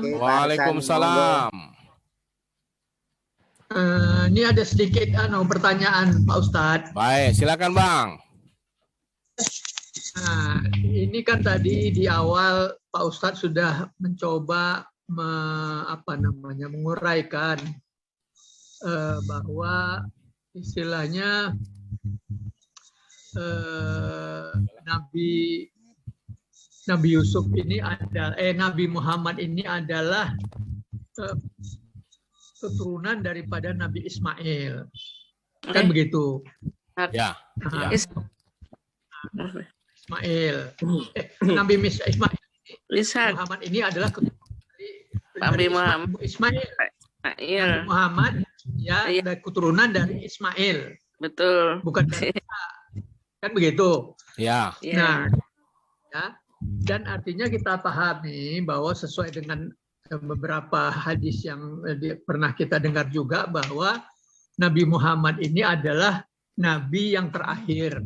Oke, Pak Hasan, monggo. Waalaikumsalam. Ini ada sedikit pertanyaan Pak Ustadz. Baik, silakan Bang. Nah, ini kan tadi di awal Pak Ustadz sudah mencoba menguraikan bahwa istilahnya Nabi Yusuf ini adalah Nabi Muhammad ini adalah keturunan daripada Nabi Ismail, kan begitu? Ya. Nah, Ismail, Nabi Ismail Muhammad ini adalah keturunan dari Nabi Muhammad. Ismail. Iya. Nabi Muhammad ya ada keturunan dari Ismail. Betul. Bukan dari Isa. Kan begitu. Ya. Nah, ya. Dan artinya kita pahami bahwa sesuai dengan beberapa hadis yang pernah kita dengar juga bahwa Nabi Muhammad ini adalah Nabi yang terakhir.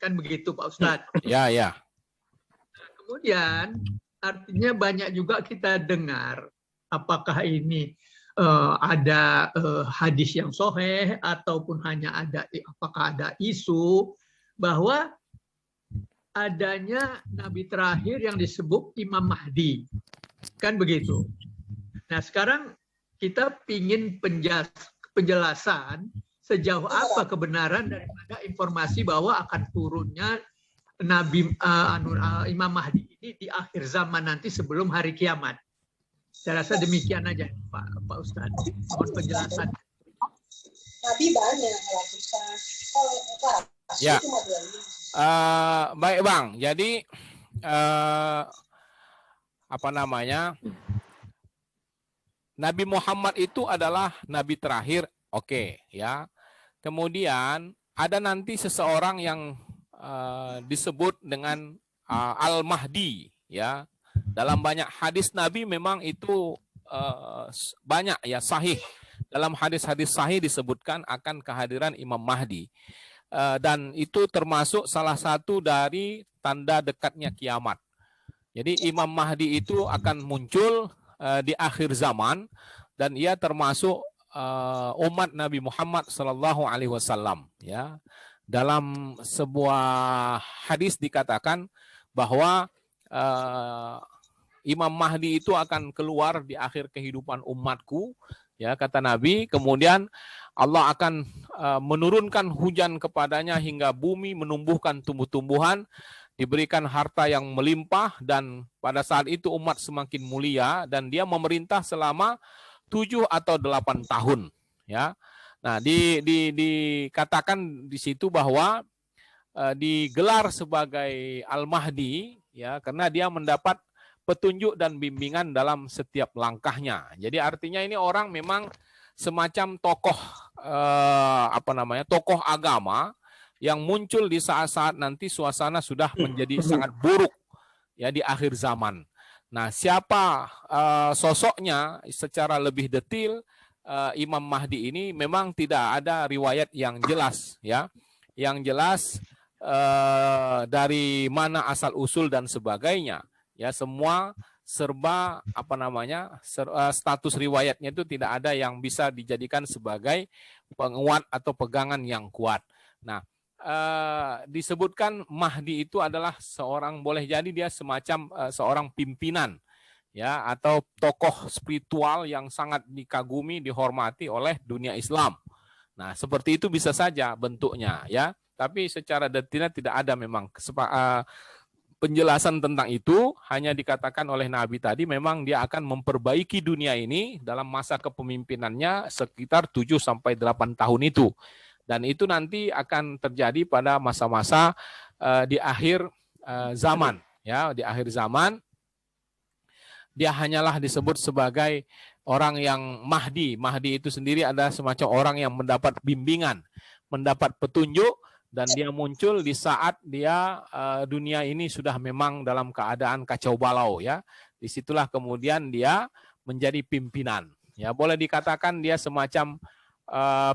Kan begitu Pak Ustadz? Ya, ya. Nah, kemudian artinya banyak juga kita dengar apakah ini ada hadis yang sahih ataupun hanya apakah ada isu bahwa adanya Nabi terakhir yang disebut Imam Mahdi. Kan begitu. Nah sekarang kita ingin penjelasan sejauh apa kebenaran daripada informasi bahwa akan turunnya Nabi Imam Mahdi ini di akhir zaman nanti sebelum hari kiamat. Saya rasa demikian aja Pak Ustadz. Mohon penjelasan. Nabi banyak Ya. Baik Bang, jadi Nabi Muhammad itu adalah Nabi terakhir, oke, ya. Kemudian ada nanti seseorang yang disebut dengan Al-Mahdi, ya. Dalam banyak hadis Nabi memang itu banyak ya sahih. Dalam hadis-hadis sahih disebutkan akan kehadiran Imam Mahdi. Dan itu termasuk salah satu dari tanda dekatnya kiamat. Jadi Imam Mahdi itu akan muncul di akhir zaman dan ia termasuk umat Nabi Muhammad SAW. Ya, dalam sebuah hadis dikatakan bahwa Imam Mahdi itu akan keluar di akhir kehidupan umatku. Ya, kata Nabi. Kemudian Allah akan menurunkan hujan kepadanya hingga bumi menumbuhkan tumbuh-tumbuhan, diberikan harta yang melimpah, dan pada saat itu umat semakin mulia dan dia memerintah selama 7 atau 8 tahun. Ya, nah dikatakan di situ bahwa digelar sebagai Al-Mahdi, ya, karena dia mendapat petunjuk dan bimbingan dalam setiap langkahnya. Jadi artinya ini orang memang semacam tokoh tokoh agama yang muncul di saat-saat nanti suasana sudah menjadi sangat buruk ya di akhir zaman. Nah, siapa sosoknya secara lebih detail Imam Mahdi ini memang tidak ada riwayat yang jelas ya. Yang jelas dari mana asal usul dan sebagainya. Ya, semua serba status riwayatnya itu tidak ada yang bisa dijadikan sebagai penguat atau pegangan yang kuat. Nah, disebutkan Mahdi itu adalah seorang, boleh jadi dia semacam seorang pimpinan ya atau tokoh spiritual yang sangat dikagumi, dihormati oleh dunia Islam. Nah, seperti itu bisa saja bentuknya ya, tapi secara detailnya tidak ada memang penjelasan tentang itu. Hanya dikatakan oleh Nabi tadi memang dia akan memperbaiki dunia ini dalam masa kepemimpinannya sekitar 7-8 tahun itu. Dan itu nanti akan terjadi pada masa-masa di akhir zaman. Ya, di akhir zaman dia hanyalah disebut sebagai orang yang Mahdi. Mahdi itu sendiri adalah semacam orang yang mendapat bimbingan, mendapat petunjuk, dan dia muncul di saat dia dunia ini sudah memang dalam keadaan kacau balau ya. Disitulah kemudian dia menjadi pimpinan. Ya, boleh dikatakan dia semacam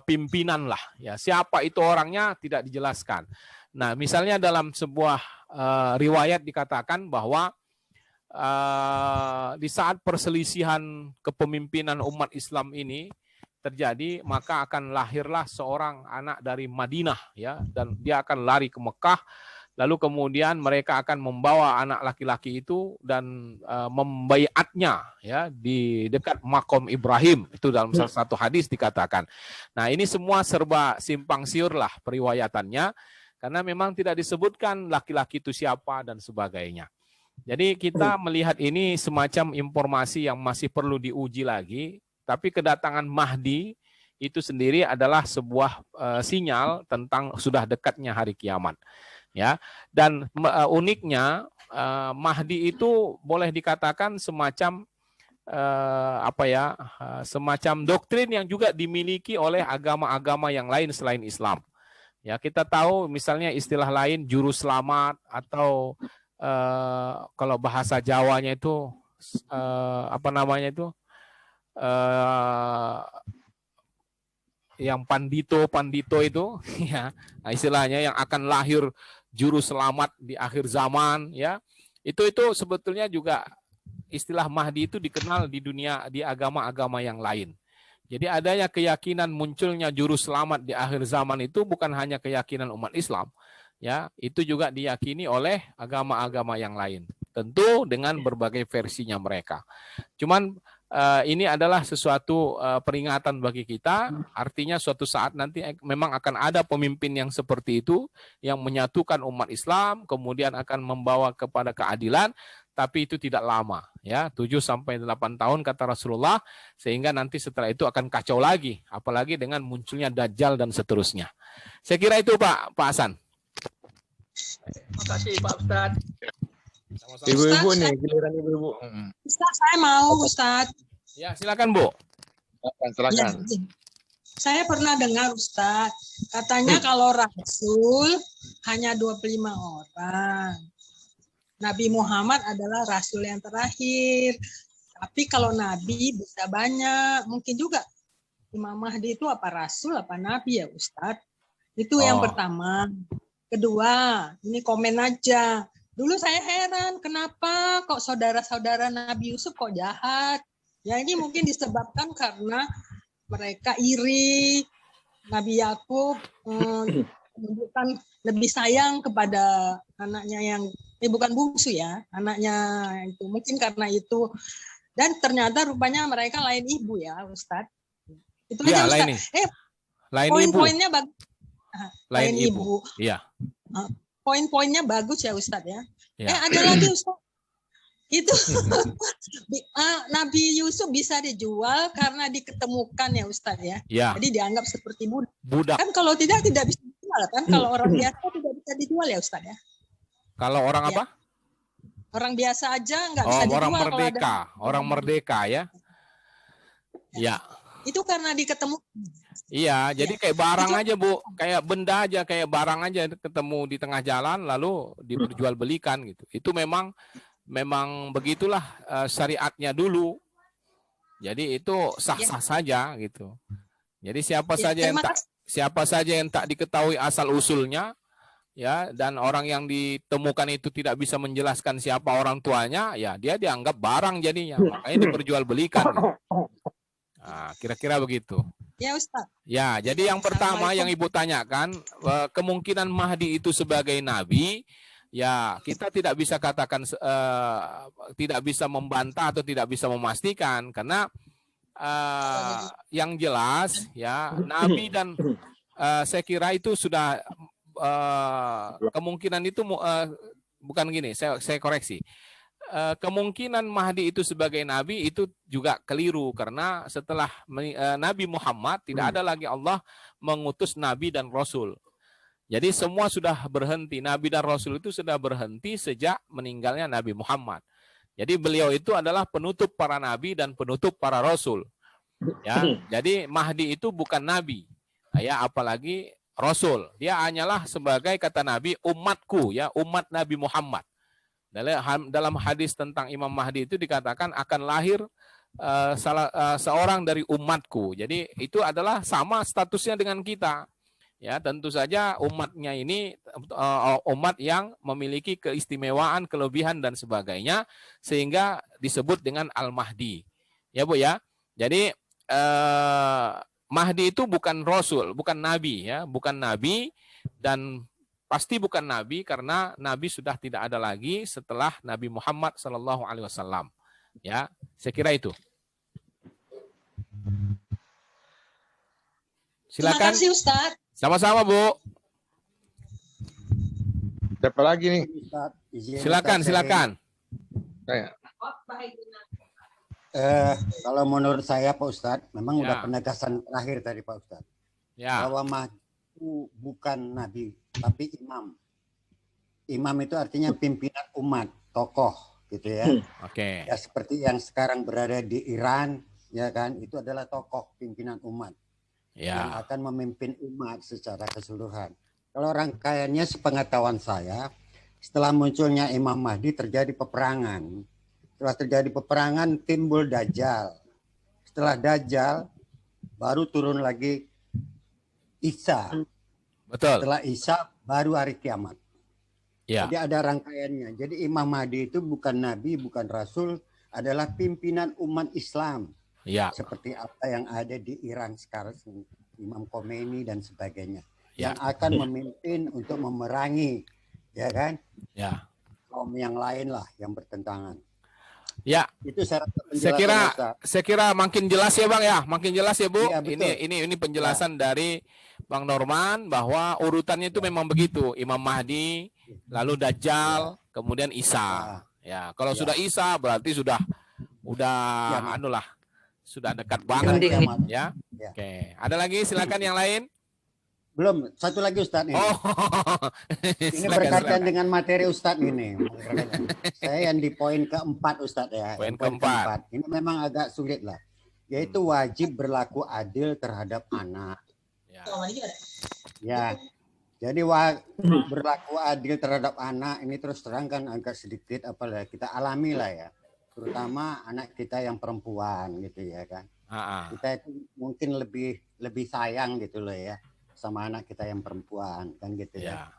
pimpinan lah. Ya, siapa itu orangnya tidak dijelaskan. Nah, misalnya dalam sebuah riwayat dikatakan bahwa di saat perselisihan kepemimpinan umat Islam ini terjadi, maka akan lahirlah seorang anak dari Madinah, ya, dan dia akan lari ke Mekah. Lalu kemudian mereka akan membawa anak laki-laki itu dan membaiatnya, ya, di dekat makom Ibrahim. Itu dalam salah satu hadis dikatakan. Nah, ini semua serba simpang siur lah periwayatannya, karena memang tidak disebutkan laki-laki itu siapa dan sebagainya. Jadi kita melihat ini semacam informasi yang masih perlu diuji lagi. Tapi kedatangan Mahdi itu sendiri adalah sebuah sinyal tentang sudah dekatnya hari kiamat. Ya, dan uniknya Mahdi itu boleh dikatakan semacam semacam doktrin yang juga dimiliki oleh agama-agama yang lain selain Islam. Ya, kita tahu misalnya istilah lain juru selamat, atau kalau bahasa Jawanya itu yang pandito itu, ya, istilahnya yang akan lahir juru selamat di akhir zaman, ya. Itu sebetulnya juga istilah Mahdi itu dikenal di dunia, di agama-agama yang lain. Jadi adanya keyakinan munculnya juru selamat di akhir zaman itu bukan hanya keyakinan umat Islam, ya, itu juga diyakini oleh agama-agama yang lain. Tentu dengan berbagai versinya mereka. Cuman ini adalah sesuatu peringatan bagi kita, artinya suatu saat nanti memang akan ada pemimpin yang seperti itu, yang menyatukan umat Islam, kemudian akan membawa kepada keadilan, tapi itu tidak lama, ya, 7-8 tahun kata Rasulullah, sehingga nanti setelah itu akan kacau lagi, apalagi dengan munculnya Dajjal dan seterusnya. Saya kira itu Pak Hasan. Terima kasih Pak Ustadz. Ibu-ibu nih, giliran ibu-ibu. Ustaz, saya mau Ustaz. Ya, silakan Bu. Silakan. Ya, saya pernah dengar Ustaz, katanya kalau Rasul hanya 25 orang. Nabi Muhammad adalah Rasul yang terakhir. Tapi kalau Nabi bisa banyak. Mungkin juga Imam Mahdi itu apa Rasul, apa Nabi ya Ustaz? Itu yang pertama. Kedua, ini komen aja. Dulu saya heran, kenapa kok saudara-saudara Nabi Yusuf kok jahat? Ya ini mungkin disebabkan karena mereka iri. Nabi Yakub menunjukkan lebih sayang kepada anaknya yang bukan bungsu ya, anaknya itu. Mungkin karena itu. Dan ternyata rupanya mereka lain ibu ya, Ustadz. Itu ya, aja Ustadz. Lain poin-poinnya bagus. Lain ibu. Iya. Poin-poinnya bagus ya Ustadz ya. Ya. Ada lagi Ustadz. Itu Nabi Yusuf bisa dijual karena diketemukan ya Ustadz ya. Ya. Jadi dianggap seperti budak. Kan kalau tidak bisa dijual kan. Kalau orang biasa tidak bisa dijual ya Ustadz ya. Kalau orang apa? Orang biasa aja nggak bisa dijual. Orang merdeka. Orang merdeka ya. Ya. Itu karena diketemukan. Iya, jadi kayak barang aja Bu, kayak benda aja, kayak barang aja ketemu di tengah jalan lalu diperjualbelikan gitu. Itu memang begitulah syariatnya dulu. Jadi itu sah-sah saja gitu. Jadi siapa saja yang tak diketahui asal usulnya, ya, dan orang yang ditemukan itu tidak bisa menjelaskan siapa orang tuanya, ya dia dianggap barang jadinya, makanya diperjualbelikan. Gitu. Nah, kira-kira begitu. Ya Ustaz. Ya, jadi yang pertama yang Ibu tanyakan, kemungkinan Mahdi itu sebagai nabi, ya kita tidak bisa katakan, tidak bisa membantah atau tidak bisa memastikan, karena yang jelas ya nabi dan saya kira itu sudah kemungkinan itu bukan gini, saya koreksi. Kemungkinan Mahdi itu sebagai nabi itu juga keliru, karena setelah Nabi Muhammad tidak ada lagi Allah mengutus nabi dan rasul. Jadi semua sudah berhenti, nabi dan rasul itu sudah berhenti sejak meninggalnya Nabi Muhammad. Jadi beliau itu adalah penutup para nabi dan penutup para rasul. Ya, jadi Mahdi itu bukan nabi, ya, apalagi rasul. Dia hanyalah sebagai kata Nabi umatku, ya, umat Nabi Muhammad. Dalam hadis tentang Imam Mahdi itu dikatakan akan lahir seorang dari umatku. Jadi itu adalah sama statusnya dengan kita. Ya, tentu saja umatnya ini umat yang memiliki keistimewaan, kelebihan dan sebagainya sehingga disebut dengan Al-Mahdi. Ya, Bu ya. Jadi Mahdi itu bukan rasul, bukan nabi ya, bukan nabi dan pasti bukan nabi karena nabi sudah tidak ada lagi setelah Nabi Muhammad SAW. Ya, saya kira itu. Terima Silakan. kasih Ustaz. Sama-sama, Bu. Siapa lagi nih? Ustaz, izin Silakan, Ustaz, silakan. Saya. kalau menurut saya Pak Ustadz, memang Ya. udah penegasan terakhir tadi Pak Ustadz. Ya, Bahwa Mahdi itu bukan nabi, tapi imam. Imam itu artinya pimpinan umat, tokoh gitu ya. oke. Ya seperti yang sekarang berada di Iran, ya kan, itu adalah tokoh pimpinan umat yang Ya, akan memimpin umat secara keseluruhan. Kalau rangkaiannya sepengetahuan saya, setelah munculnya Imam Mahdi terjadi peperangan. Setelah terjadi peperangan timbul Dajjal. Setelah Dajjal baru turun lagi Isa. betul. Setelah Isa baru hari kiamat. Ya, Jadi ada rangkaiannya. Jadi Imam Mahdi itu bukan nabi, bukan rasul, adalah pimpinan umat Islam. ya, Seperti apa yang ada di Iran sekarang, Imam Khomeini dan sebagainya, Ya. yang akan memimpin untuk memerangi, ya kan, ya, kaum yang lain lah yang bertentangan. ya. Itu saya rasa Saya penjelasan kira, Ustaz. saya kira makin jelas ya Bang ya, makin jelas ya Bu. Iya, betul. Ini penjelasan dari Bang Norman bahwa urutannya itu memang begitu. Imam Mahdi, lalu Dajjal, kemudian Isa. Ya, kalau Ya. sudah Isa berarti sudah Ya, anulah, sudah dekat Hari banget kiamat. ya. Ya. Oke, ada lagi silakan yang lain. Belum, satu lagi Ustaz ini. Oh, Ini silakan, berkaitan silakan. dengan materi Ustadz ini. Saya yang di poin keempat Ustadz ya. Poin Yang keempat. Ini memang agak sulit lah. Yaitu wajib berlaku adil terhadap anak. Ya. Ya. Jadi berlaku adil terhadap anak ini terus terang kan agak sedikit apa kita alami lah ya. Terutama anak kita yang perempuan gitu ya kan. Kita itu mungkin lebih sayang gitu loh ya sama anak kita yang perempuan kan gitu ya.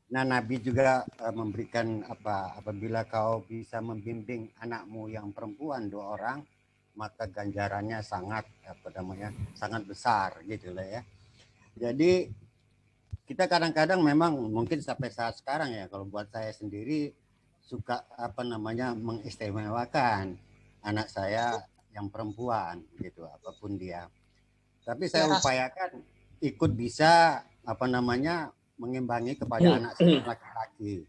Nah, Nabi juga memberikan apabila kau bisa membimbing anakmu yang perempuan 2 orang, maka ganjarannya sangat sangat besar gitu loh ya. Jadi kita kadang-kadang memang mungkin sampai saat sekarang ya, kalau buat saya sendiri suka mengistimewakan anak saya yang perempuan gitu, apapun dia. Tapi saya upayakan ikut bisa mengimbangi kepada anak saya laki-laki.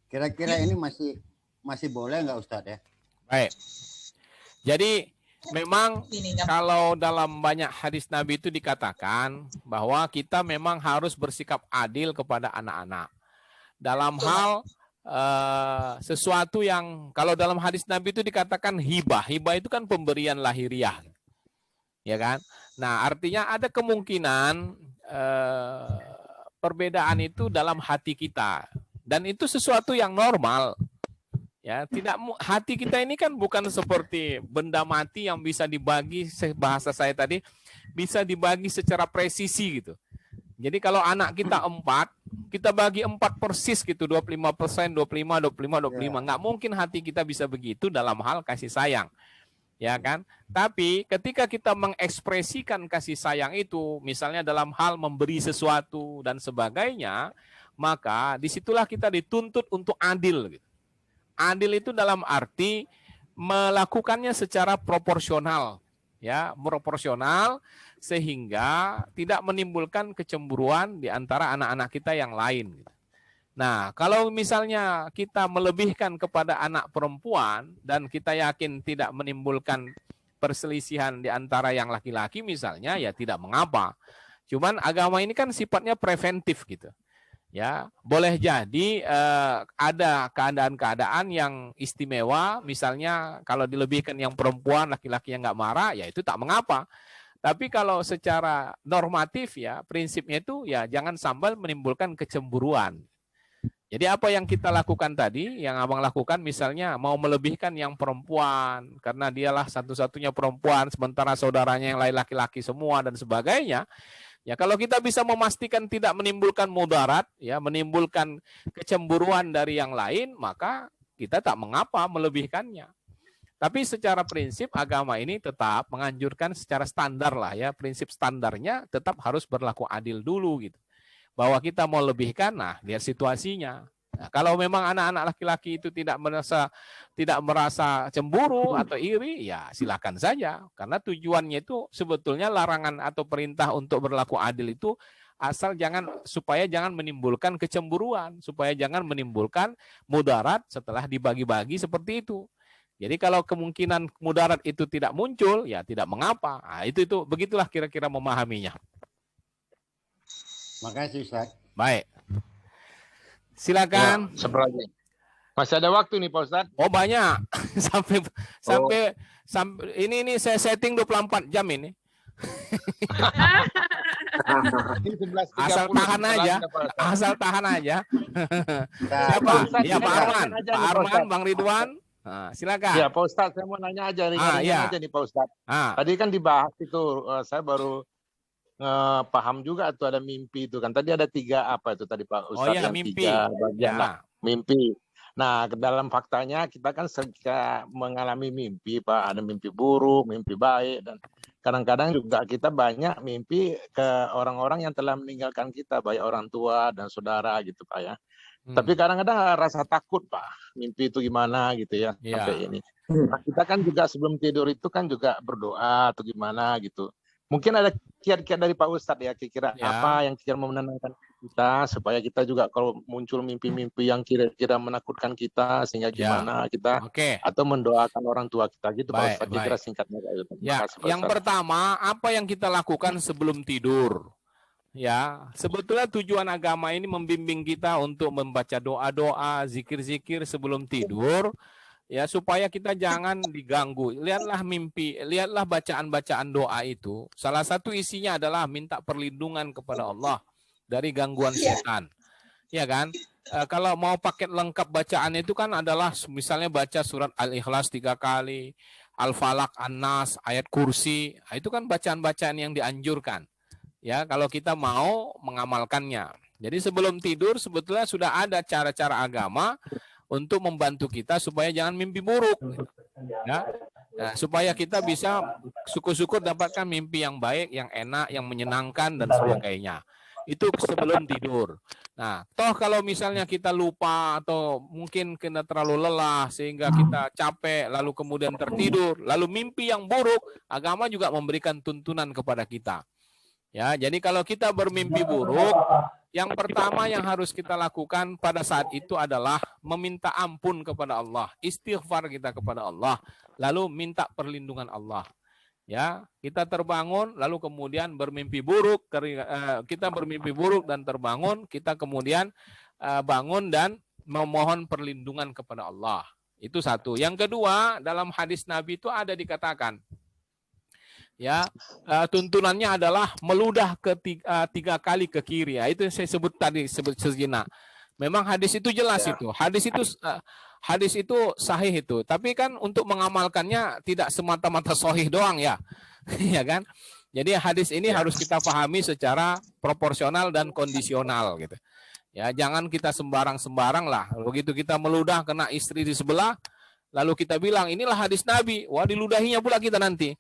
Kira-kira ini masih boleh nggak Ustadz ya? Baik. Jadi memang kalau dalam banyak hadis Nabi itu dikatakan bahwa kita memang harus bersikap adil kepada anak-anak. Dalam hal sesuatu yang kalau dalam hadis Nabi itu dikatakan hibah. Hibah itu kan pemberian lahiriah. Ya kan? Nah, artinya ada kemungkinan perbedaan itu dalam hati kita. Dan itu sesuatu yang normal. Ya, hati kita ini kan bukan seperti benda mati yang bisa dibagi, bahasa saya tadi, bisa dibagi secara presisi gitu. Jadi kalau anak kita 4, kita bagi 4 persis gitu, 25%, 25, 25, 25. Nggak mungkin hati kita bisa begitu dalam hal kasih sayang. Ya kan? Tapi ketika kita mengekspresikan kasih sayang itu, misalnya dalam hal memberi sesuatu dan sebagainya, maka disitulah kita dituntut untuk adil. Gitu. Adil itu dalam arti melakukannya secara proporsional, ya, proporsional sehingga tidak menimbulkan kecemburuan di antara anak-anak kita yang lain. Nah, kalau misalnya kita melebihkan kepada anak perempuan dan kita yakin tidak menimbulkan perselisihan di antara yang laki-laki misalnya, ya tidak mengapa. Cuman agama ini kan sifatnya preventif gitu. Ya, boleh jadi ada keadaan-keadaan yang istimewa, misalnya kalau dilebihkan yang perempuan, laki-laki yang nggak marah, ya itu tak mengapa. Tapi kalau secara normatif ya, prinsipnya itu ya jangan sampai menimbulkan kecemburuan. Jadi apa yang kita lakukan tadi, yang abang lakukan misalnya mau melebihkan yang perempuan, karena dialah satu-satunya perempuan, sementara saudaranya yang lain laki-laki semua dan sebagainya, Ya, kalau kita bisa memastikan tidak menimbulkan mudarat, ya, menimbulkan kecemburuan dari yang lain, maka kita tak mengapa melebihkannya. Tapi secara prinsip agama ini tetap menganjurkan secara standar lah ya, prinsip standarnya tetap harus berlaku adil dulu gitu. Bahwa kita mau lebihkan, nah lihat situasinya. Nah, kalau memang anak-anak laki-laki itu tidak merasa cemburu atau iri, ya silakan saja. Karena tujuannya itu sebetulnya larangan atau perintah untuk berlaku adil itu supaya jangan menimbulkan kecemburuan, supaya jangan menimbulkan mudarat setelah dibagi-bagi seperti itu. Jadi kalau kemungkinan mudarat itu tidak muncul, ya tidak mengapa. Nah, itu begitulah kira-kira memahaminya. Makasih Ustaz. Baik. Silakan. Ya, lagi. Masih ada waktu nih Pak Ustadz. Oh banyak. sampai ini saya setting 24 jam ini. Asal tahan aja. Asal tahan aja. Siapa? Ya Pak Arman. Pak Arman, Bang Ridwan. Nah, silakan. Ya Pak Ustadz, saya mau nanya aja ringan-ringan aja nih Pak Ustadz. Tadi kan dibahas itu, saya baru paham juga tuh ada mimpi itu kan. Tadi ada 3 apa itu tadi Pak Ustadz? Oh ya, yang mimpi. 3 bagian mimpi. Nah, dalam faktanya kita kan sering mengalami mimpi Pak. Ada mimpi buruk, mimpi baik, dan kadang-kadang juga kita banyak mimpi ke orang-orang yang telah meninggalkan kita, baik orang tua dan saudara gitu Pak ya. Tapi kadang-kadang rasa takut Pak, mimpi itu gimana gitu ya, sampai ini. Nah, kita kan juga sebelum tidur itu kan juga berdoa atau gimana gitu. Mungkin ada kiat-kiat dari Pak Ustadz ya, kira-kira apa yang kira mau menenangkan kita, supaya kita juga kalau muncul mimpi-mimpi yang kira-kira menakutkan kita, sehingga gimana kita atau mendoakan orang tua kita gitu Pak Ustadz, kira-kira singkatnya. Ya, yang pertama, apa yang kita lakukan sebelum tidur? Ya, sebetulnya tujuan agama ini membimbing kita untuk membaca doa-doa, zikir-zikir sebelum tidur, ya supaya kita jangan diganggu. Lihatlah mimpi, lihatlah bacaan-bacaan doa itu. Salah satu isinya adalah minta perlindungan kepada Allah dari gangguan setan. Ya kan? Kalau mau paket lengkap bacaan itu kan adalah misalnya baca surat Al-Ikhlas 3 kali, Al-Falaq, An-Nas, ayat kursi. Nah, itu kan bacaan-bacaan yang dianjurkan. Ya, kalau kita mau mengamalkannya. Jadi sebelum tidur sebetulnya sudah ada cara-cara agama untuk membantu kita supaya jangan mimpi buruk. Ya. Nah, supaya kita bisa syukur-syukur dapatkan mimpi yang baik, yang enak, yang menyenangkan dan sebagainya. Itu sebelum tidur. Nah, toh kalau misalnya kita lupa atau mungkin kena terlalu lelah sehingga kita capek lalu kemudian tertidur, lalu mimpi yang buruk, agama juga memberikan tuntunan kepada kita. Ya, jadi kalau kita bermimpi buruk, yang pertama yang harus kita lakukan pada saat itu adalah meminta ampun kepada Allah, istighfar kita kepada Allah, lalu minta perlindungan Allah. Ya, kita terbangun, lalu kemudian bermimpi buruk, kita bermimpi buruk dan terbangun, kita kemudian bangun dan memohon perlindungan kepada Allah. Itu satu. Yang kedua, dalam hadis Nabi itu ada dikatakan, ya, tuntunannya adalah meludah tiga kali ke kiri. Ya, itu yang saya sebut tadi sejenak. Memang hadis itu jelas itu. Hadis itu sahih itu. Tapi kan untuk mengamalkannya tidak semata-mata sahih doang ya. Ya kan? Jadi hadis ini harus kita pahami secara proporsional dan kondisional gitu. Ya, jangan kita sembarang-sembarang lah. Begitu kita meludah kena istri di sebelah, lalu kita bilang, inilah hadis Nabi. Wah, diludahinya pula kita nanti.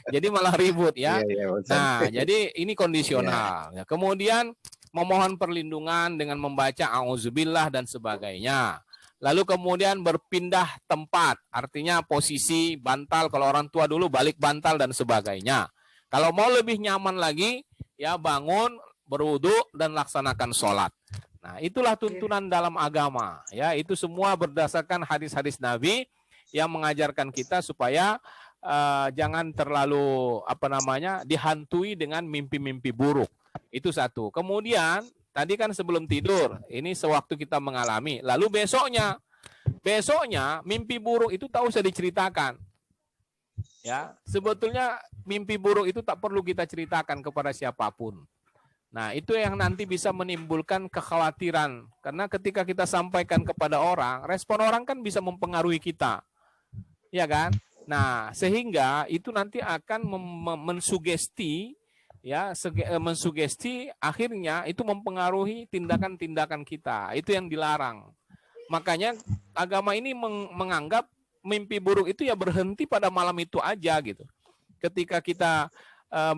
Jadi malah ribut ya. Nah, jadi ini kondisional. Ya. Kemudian memohon perlindungan dengan membaca auzubillah dan sebagainya. Lalu kemudian berpindah tempat. Artinya posisi bantal. Kalau orang tua dulu balik bantal dan sebagainya. Kalau mau lebih nyaman lagi, ya bangun, berwudu, dan laksanakan sholat. Nah, itulah tuntunan dalam agama. Ya, itu semua berdasarkan hadis-hadis Nabi yang mengajarkan kita supaya jangan terlalu dihantui dengan mimpi-mimpi buruk. Itu satu. Kemudian tadi kan sebelum tidur, ini sewaktu kita mengalami. Lalu besoknya mimpi buruk itu tak usah diceritakan. Ya, sebetulnya mimpi buruk itu tak perlu kita ceritakan kepada siapapun. Nah, itu yang nanti bisa menimbulkan kekhawatiran. Karena ketika kita sampaikan kepada orang, respon orang kan bisa mempengaruhi kita. Ya kan? Nah, sehingga itu nanti akan mensugesti mensugesti, akhirnya itu mempengaruhi tindakan-tindakan kita. Itu yang dilarang. Makanya agama ini menganggap mimpi buruk itu ya berhenti pada malam itu aja gitu. Ketika kita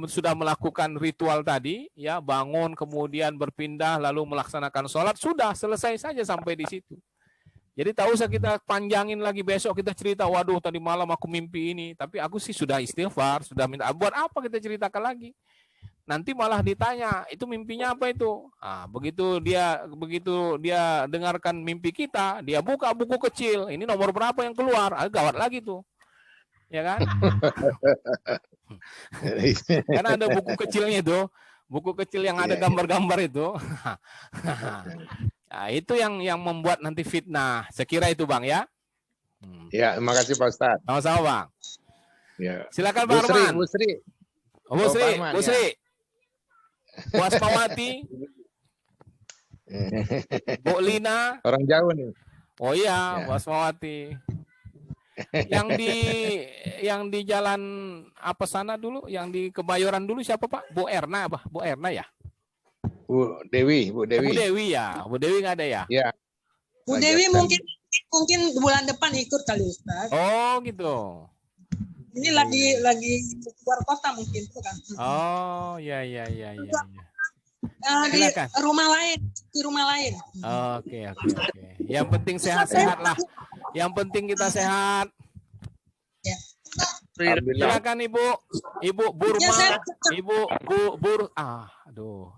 sudah melakukan ritual tadi, ya bangun kemudian berpindah lalu melaksanakan sholat, sudah selesai saja sampai di situ. Jadi tak usah kita panjangin lagi, besok kita cerita, waduh tadi malam aku mimpi ini, tapi aku sih sudah istighfar, sudah minta, buat apa kita ceritakan lagi? Nanti malah ditanya, itu mimpinya apa itu? Nah, begitu dia dengarkan mimpi kita, dia buka buku kecil, ini nomor berapa yang keluar? Gawat lagi tuh. Ya kan? Karena ada buku kecilnya itu, buku kecil yang ada gambar-gambar itu. Nah, itu yang membuat nanti fitnah. Sekira itu Bang ya. Ya, terima kasih Pak Ustadz. Sama-sama Bang. Ya. Silakan Pak Arman. Bu Sri. Bu Sri. Wasmawati. Bu Lina. Orang jauh nih. Oh iya, Wasmawati. Yang di jalan apa sana dulu, yang di Kebayoran dulu siapa Pak? Bu Erna apa? Bu Erna ya? Bu Dewi. Bu Dewi ya. Bu Dewi nggak ada ya? Ya. Bu Dewi mungkin bulan depan ikut kali Ustaz. Oh gitu. Ini lagi keluar kota mungkin tuh kan. Oh ya. Di rumah lain. Oke. Yang penting sehat-sehat lah. Yang penting kita sehat. Ya. Silakan Ibu Burma, Ibu aduh.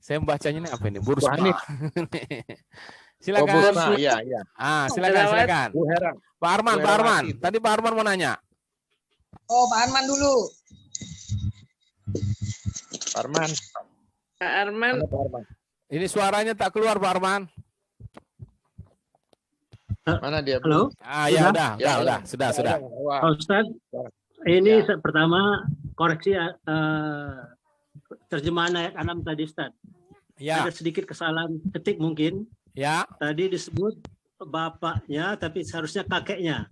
Saya membacanya ini apa ini? Bursma. Silakan. Bursma, iya. Silakan. Bu Heran. Pak Arman. Tadi Pak Arman mau nanya. Oh, Pak Arman dulu. Pak Arman. Ini suaranya tak keluar Pak Arman. Mana dia? Halo? Ya udah. Sudah. Pak Ustadz, ini pertama koreksi terjemahan ayat 6 tadi Ustaz. Ya. Ada sedikit kesalahan ketik mungkin. Ya. Tadi disebut bapaknya tapi seharusnya kakeknya.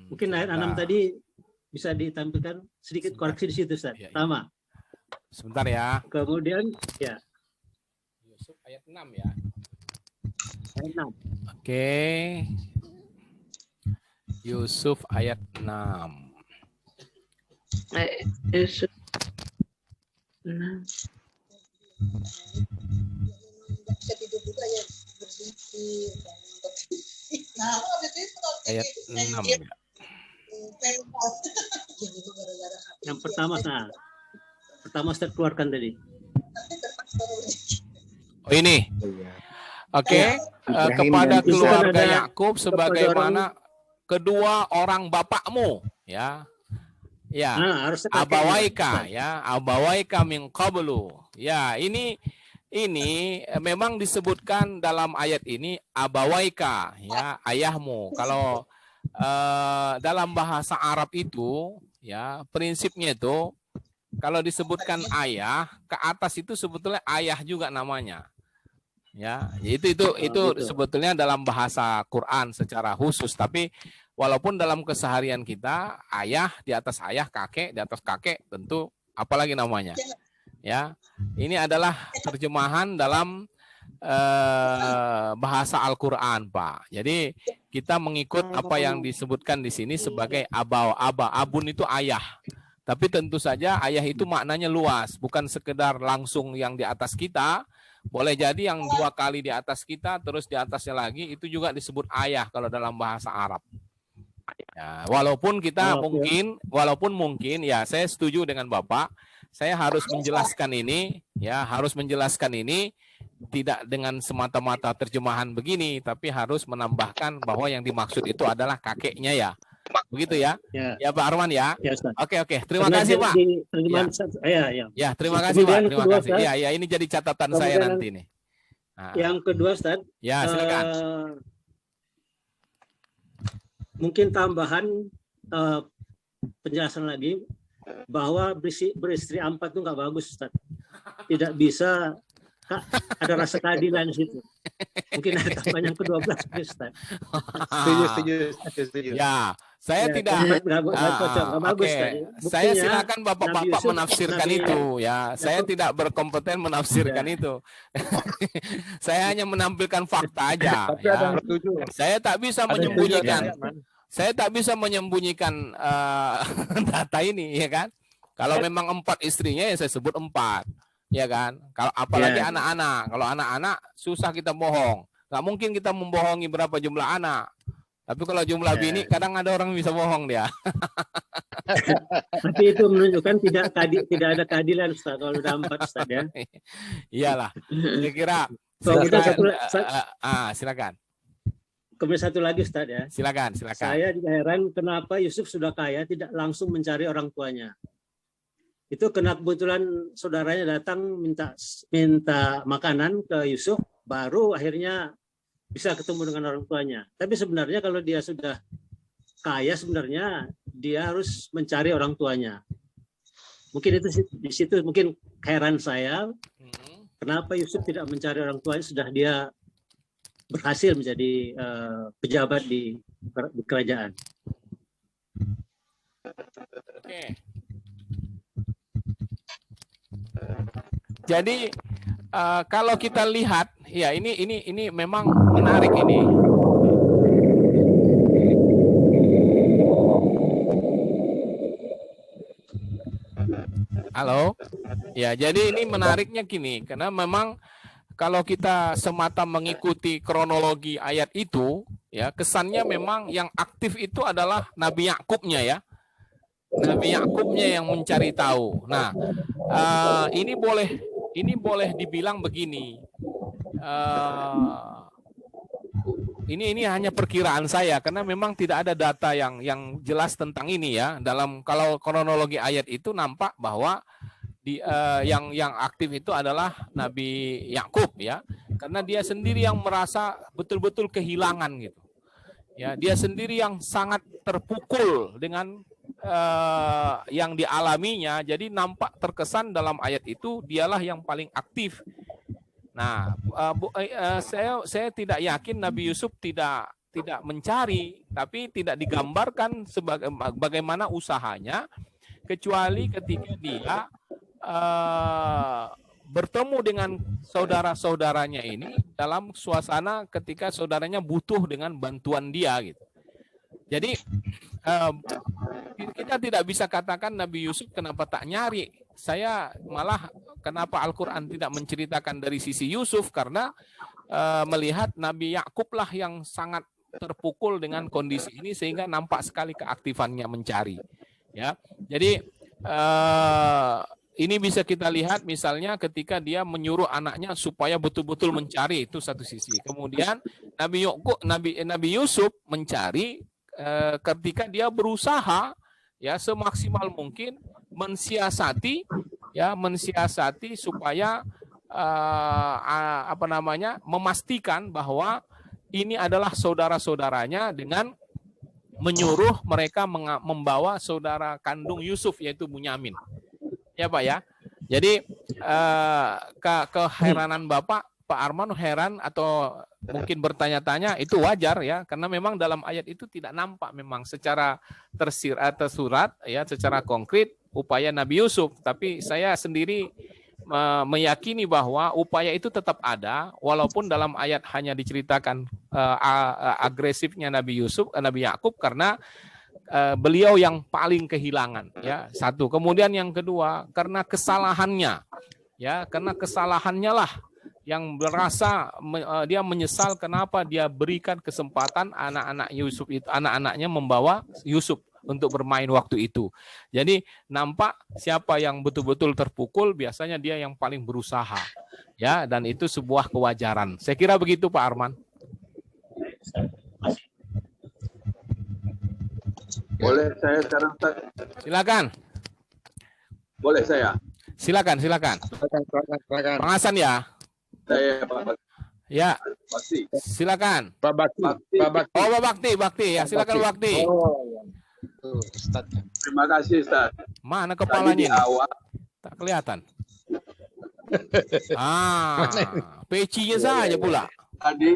Mungkin ayat 6 tadi bisa ditampilkan sedikit koreksi di situ Ustaz. Pertama. Sebentar ya. Kemudian ya. Yusuf ayat 6 ya. Ayat 6. Oke. Yusuf ayat 6. Yusuf. Ayat 6 ya. Yang pertama Ustaz keluarkan tadi. Oh ini. Oke. Kepada keluarga Yakub sebagaimana kedua orang bapakmu ya. Ya, abawaika ya, abawaika min qablu. Ya, ini memang disebutkan dalam ayat ini abawaika ya, ayahmu. Kalau dalam bahasa Arab itu ya, prinsipnya itu kalau disebutkan ayah, ke atas itu sebetulnya ayah juga namanya. Ya, itu sebetulnya dalam bahasa Quran secara khusus, tapi walaupun dalam keseharian kita ayah di atas ayah, kakek di atas kakek, tentu apalagi namanya. Ya, ini adalah terjemahan dalam bahasa Al-Qur'an, Pak. Jadi kita mengikut apa yang disebutkan di sini sebagai abun itu ayah. Tapi tentu saja ayah itu maknanya luas, bukan sekedar langsung yang di atas kita. Boleh jadi yang 2 kali di atas kita, terus di atasnya lagi, itu juga disebut ayah kalau dalam bahasa Arab. Ya, walaupun mungkin ya saya setuju dengan Bapak, saya harus menjelaskan ini tidak dengan semata-mata terjemahan begini, tapi harus menambahkan bahwa yang dimaksud itu adalah kakeknya ya. Begitu ya? Ya Pak Arman ya. Oke. Terima kasih Pak. Ya, terima kasih Pak. Terima kasih. Ya, ini jadi catatan saya nanti nih. Nah. Yang kedua Ustaz. Ya, silakan. Mungkin tambahan penjelasan lagi bahwa beristri 4 itu nggak bagus Ustaz. Tidak bisa ada rasa keadilan di situ. Mungkin ada tambahan yang ke-12 Ustaz. Setuju. Ya, saya Ya, tidak. nggak cocok, nggak bagus Oke. tadi. Saya Buktinya, silakan bapak-bapak Nabi Yusuf, menafsirkan Nabi itu. Ya, saya Yakub- tidak berkompeten menafsirkan Ya. itu. Saya hanya menampilkan fakta aja. Tapi ada Ya. yang setuju. Saya tak bisa Ada yang setuju, menyembunyikan. ada yang- Saya tak bisa menyembunyikan data ini, ya kan? Kalau memang 4 istrinya, ya saya sebut 4, ya kan? Kalau apalagi Ya. anak-anak, kalau anak-anak susah kita bohong. Nggak mungkin kita membohongi berapa jumlah anak. Tapi kalau jumlah Ya. bini, kadang ada orang bisa bohong dia. Tapi itu menunjukkan tidak ada keadilan Ustaz kalau udah 4 Ustaz ya. Iyalah. Saya kira. Kemudian Silakan. Kemudian satu lagi Ustaz ya. Silakan. Saya juga heran kenapa Yusuf sudah kaya tidak langsung mencari orang tuanya. Itu karena kebetulan saudaranya datang minta makanan ke Yusuf, baru akhirnya bisa ketemu dengan orang tuanya. Tapi sebenarnya kalau dia sudah kaya, sebenarnya dia harus mencari orang tuanya. Mungkin itu di situ mungkin heran saya, kenapa Yusuf tidak mencari orang tuanya sudah dia berhasil menjadi pejabat di kerajaan. Oke. Jadi kalau kita lihat, ya ini memang menarik ini. Halo, ya jadi ini menariknya gini, karena memang kalau kita semata mengikuti kronologi ayat itu, ya kesannya memang yang aktif itu adalah Nabi Yakubnya ya. Nabi Yakubnya yang mencari tahu. Nah, ini boleh dibilang begini. Ini hanya perkiraan saya karena memang tidak ada data yang jelas tentang ini ya. Kalau kronologi ayat itu nampak bahwa yang aktif itu adalah Nabi Yakub ya, karena dia sendiri yang merasa betul-betul kehilangan gitu. Ya, dia sendiri yang sangat terpukul dengan yang dialaminya, jadi nampak terkesan dalam ayat itu dialah yang paling aktif. Nah, saya tidak yakin Nabi Yusuf tidak mencari, tapi tidak digambarkan sebagai bagaimana usahanya, kecuali ketika dia bertemu dengan saudara-saudaranya ini dalam suasana ketika saudaranya butuh dengan bantuan dia gitu. Jadi kita tidak bisa katakan Nabi Yusuf kenapa tak nyari. Saya malah kenapa Al-Quran tidak menceritakan dari sisi Yusuf, karena melihat Nabi Yakub lah yang sangat terpukul dengan kondisi ini sehingga nampak sekali keaktifannya mencari. Ya, jadi ini bisa kita lihat misalnya ketika dia menyuruh anaknya supaya betul-betul mencari, itu satu sisi. Kemudian Nabi Yusuf mencari ketika dia berusaha ya semaksimal mungkin mensiasati supaya memastikan bahwa ini adalah saudara-saudaranya dengan menyuruh mereka membawa saudara kandung Yusuf yaitu Bunyamin. Ya Pak ya. Jadi keheranan Bapak, Pak Arman heran atau mungkin bertanya-tanya, itu wajar ya, karena memang dalam ayat itu tidak nampak memang secara tersurat ya, secara konkret upaya Nabi Yusuf. Tapi saya sendiri meyakini bahwa upaya itu tetap ada, walaupun dalam ayat hanya diceritakan agresifnya Nabi Yakub karena beliau yang paling kehilangan ya, satu. Kemudian yang kedua, karena kesalahannya ya, karena kesalahannya lah yang berasa dia menyesal kenapa dia berikan kesempatan anak-anak Yusuf itu, anak-anaknya membawa Yusuf untuk bermain waktu itu. Jadi nampak siapa yang betul-betul terpukul biasanya dia yang paling berusaha ya, dan itu sebuah kewajaran. Saya kira begitu Pak Arman. Boleh saya sekarang? Silakan. Boleh saya? Silakan. Silakan. Bang Hasan ya. Saya Pak Ya. Bakti. Silakan. Pak Bakti. Oh, Pak Bakti ya. Silakan Pak Bakti. Ustaz. Terima kasih Ustaz. Mana Tadi kepalanya di ini? awal Tak kelihatan. Pecinya saja pula. Tadi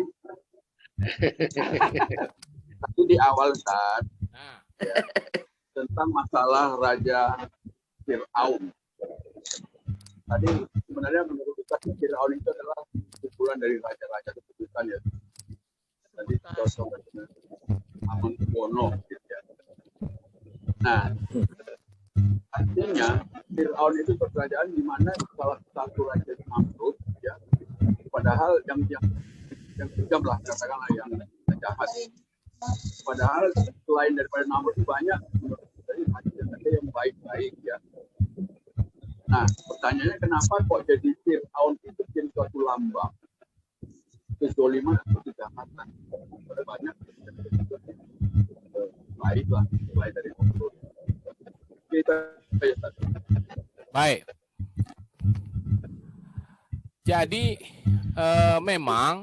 di awal Ustaz, tentang masalah Raja Fir'aun. Tadi sebenarnya menurut Ustaz Fir'aun itu adalah kumpulan dari raja-raja kesebutan ya. Tadi contoh dengan Hamengkubuwono gitu ya. Nah, artinya Fir'aun itu kerajaan di mana salah satu raja Namrud ya. Padahal yang kejam lah katakanlah yang jahat. Padahal selain daripada Namrud itu banyak menurut saya yang baik-baik ya. Nah, pertanyaannya kenapa kok jadi Fir'aun itu jadi suatu lambang kezoliman atau kejahatan? Ada banyak baik lah, selain dari Namrud. Baik. Jadi memang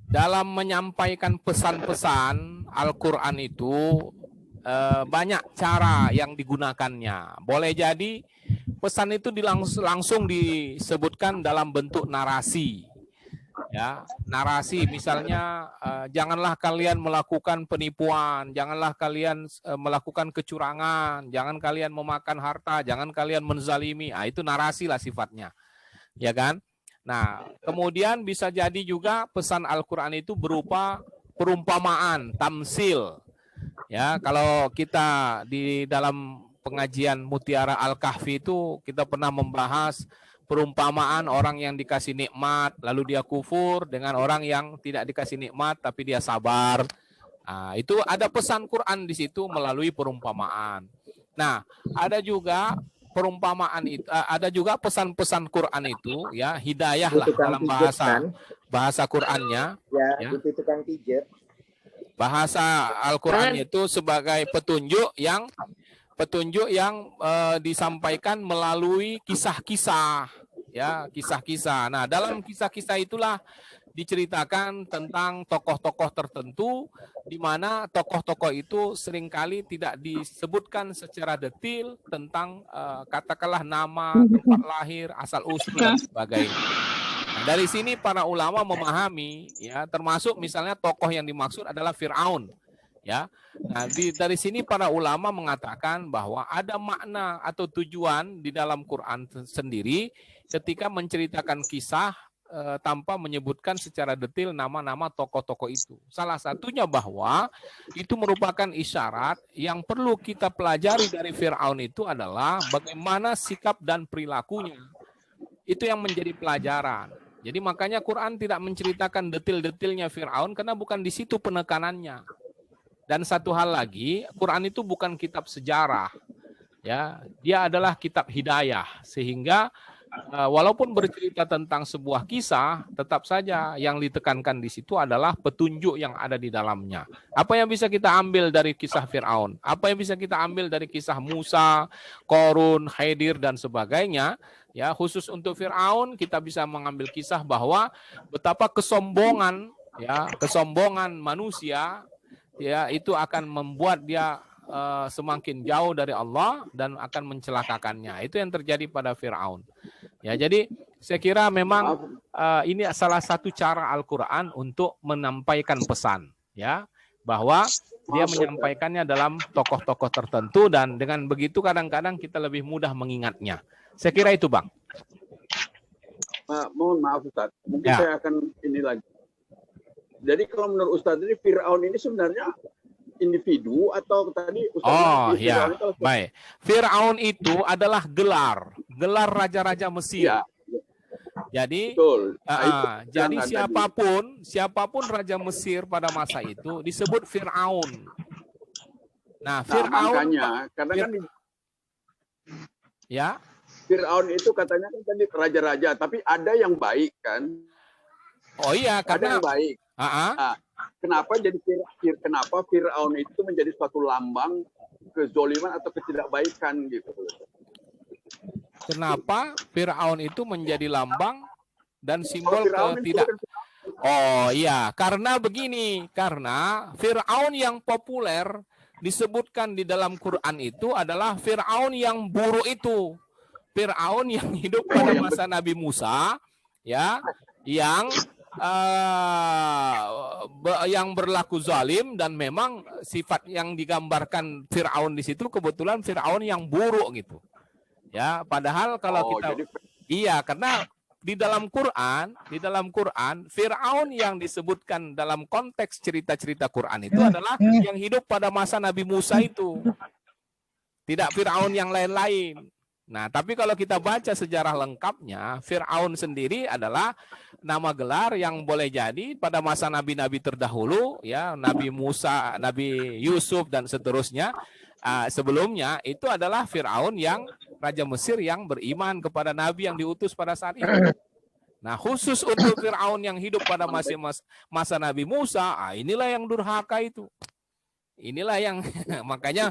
dalam menyampaikan pesan-pesan Al-Quran itu banyak cara yang digunakannya. Boleh jadi pesan itu langsung disebutkan dalam bentuk narasi. Ya, narasi misalnya janganlah kalian melakukan penipuan, janganlah kalian melakukan kecurangan, jangan kalian memakan harta, jangan kalian menzalimi. Ah, itu narasi lah sifatnya. Ya kan? Nah, kemudian bisa jadi juga pesan Al-Qur'an itu berupa perumpamaan, tamsil. Ya, kalau kita di dalam pengajian Mutiara Al-Kahfi itu kita pernah membahas perumpamaan orang yang dikasih nikmat lalu dia kufur dengan orang yang tidak dikasih nikmat tapi dia sabar. Nah, itu ada pesan Quran di situ melalui perumpamaan. Nah, ada juga perumpamaan itu, ada juga pesan-pesan Quran itu ya, hidayah lah dalam bahasa Qurannya. Ya. Itu tukang pijat. Bahasa Al-Quran itu sebagai petunjuk yang disampaikan melalui kisah-kisah, ya, kisah-kisah. Nah, dalam kisah-kisah itulah diceritakan tentang tokoh-tokoh tertentu, di mana tokoh-tokoh itu seringkali tidak disebutkan secara detail tentang katakanlah nama, tempat lahir, asal usul dan sebagainya. Nah, dari sini para ulama memahami, ya, termasuk misalnya tokoh yang dimaksud adalah Fir'aun. Ya, nah dari sini para ulama mengatakan bahwa ada makna atau tujuan di dalam Quran sendiri ketika menceritakan kisah tanpa menyebutkan secara detail nama-nama tokoh-tokoh itu. Salah satunya bahwa itu merupakan isyarat yang perlu kita pelajari dari Fir'aun itu adalah bagaimana sikap dan perilakunya. Itu yang menjadi pelajaran. Jadi makanya Quran tidak menceritakan detail-detailnya Fir'aun karena bukan di situ penekanannya. Dan satu hal lagi, Quran itu bukan kitab sejarah, ya, dia adalah kitab hidayah, sehingga walaupun bercerita tentang sebuah kisah, tetap saja yang ditekankan di situ adalah petunjuk yang ada di dalamnya. Apa yang bisa kita ambil dari kisah Fir'aun? Apa yang bisa kita ambil dari kisah Musa, Qarun, Khidir dan sebagainya? Ya, khusus untuk Fir'aun kita bisa mengambil kisah bahwa betapa kesombongan, ya, kesombongan manusia. Ya, itu akan membuat dia semakin jauh dari Allah dan akan mencelakakannya. Itu yang terjadi pada Fir'aun. Ya, jadi saya kira memang ini salah satu cara Al-Quran untuk menyampaikan pesan, ya, bahwa dia menyampaikannya dalam tokoh-tokoh tertentu dan dengan begitu kadang-kadang kita lebih mudah mengingatnya. Saya kira itu, Bang. Mohon maaf Ustaz, mungkin saya akan ini lagi. Jadi kalau menurut Ustadz ini Fir'aun ini sebenarnya individu atau tadi Ustadz baik. Fir'aun itu adalah gelar raja-raja Mesir. Ya. Jadi jadi siapapun raja Mesir pada masa itu disebut Fir'aun. Nah, Fir'aun karena kan ya. Fir'aun itu katanya kan tadi raja-raja, tapi ada yang baik kan? Oh iya, karena ada yang baik. Nah, kenapa Fir'aun itu menjadi suatu lambang kezoliman atau ketidakbaikan gitu? Kenapa Fir'aun itu menjadi lambang dan simbol ketidak? Oh iya, karena begini, karena Fir'aun yang populer disebutkan di dalam Quran itu adalah Fir'aun yang buruk itu. Fir'aun yang hidup pada masa Nabi Musa. ya yang berlaku zalim, dan memang sifat yang digambarkan Firaun di situ kebetulan Firaun yang buruk gitu. Ya, padahal kalau kita iya, karena di dalam Quran Firaun yang disebutkan dalam konteks cerita-cerita Quran itu adalah yang hidup pada masa Nabi Musa itu. Tidak Firaun yang lain-lain. Nah, tapi kalau kita baca sejarah lengkapnya, Firaun sendiri adalah nama gelar yang boleh jadi pada masa nabi-nabi terdahulu, ya, Nabi Musa, Nabi Yusuf dan seterusnya. Sebelumnya itu adalah Firaun yang raja Mesir yang beriman kepada nabi yang diutus pada saat itu. Nah, khusus untuk Firaun yang hidup pada masa Nabi Musa, inilah yang durhaka itu. Inilah yang makanya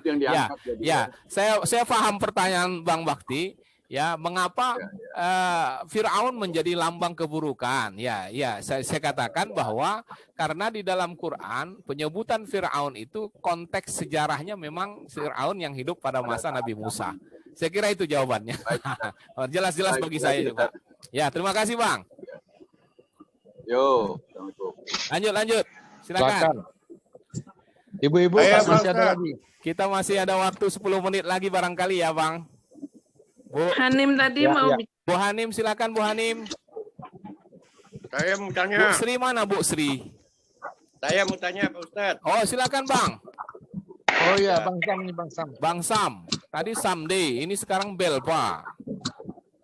saya paham pertanyaan Bang Bakti, ya, mengapa Firaun menjadi lambang keburukan. Ya, saya katakan bahwa karena di dalam Quran penyebutan Firaun itu konteks sejarahnya memang Firaun yang hidup pada masa Nabi Musa. Saya kira itu jawabannya. Jelas-jelas bagi saya juga. Ya, terima kasih Bang. Yo, lanjut. Silakan. Ibu-ibu masih ada lagi. Kita masih ada waktu 10 menit lagi barangkali ya, Bang. Bu Hanim tadi mau Bu Hanim, silakan Bu Hanim. Saya mau tanya. Bu Sri mana Bu Sri? Saya mau tanya Pak Ustadz. Oh, silakan Bang. Oh iya, Bang Sam nih, Bang Sam. Bang Sam. Tadi Someday, ini sekarang Bel, Pak.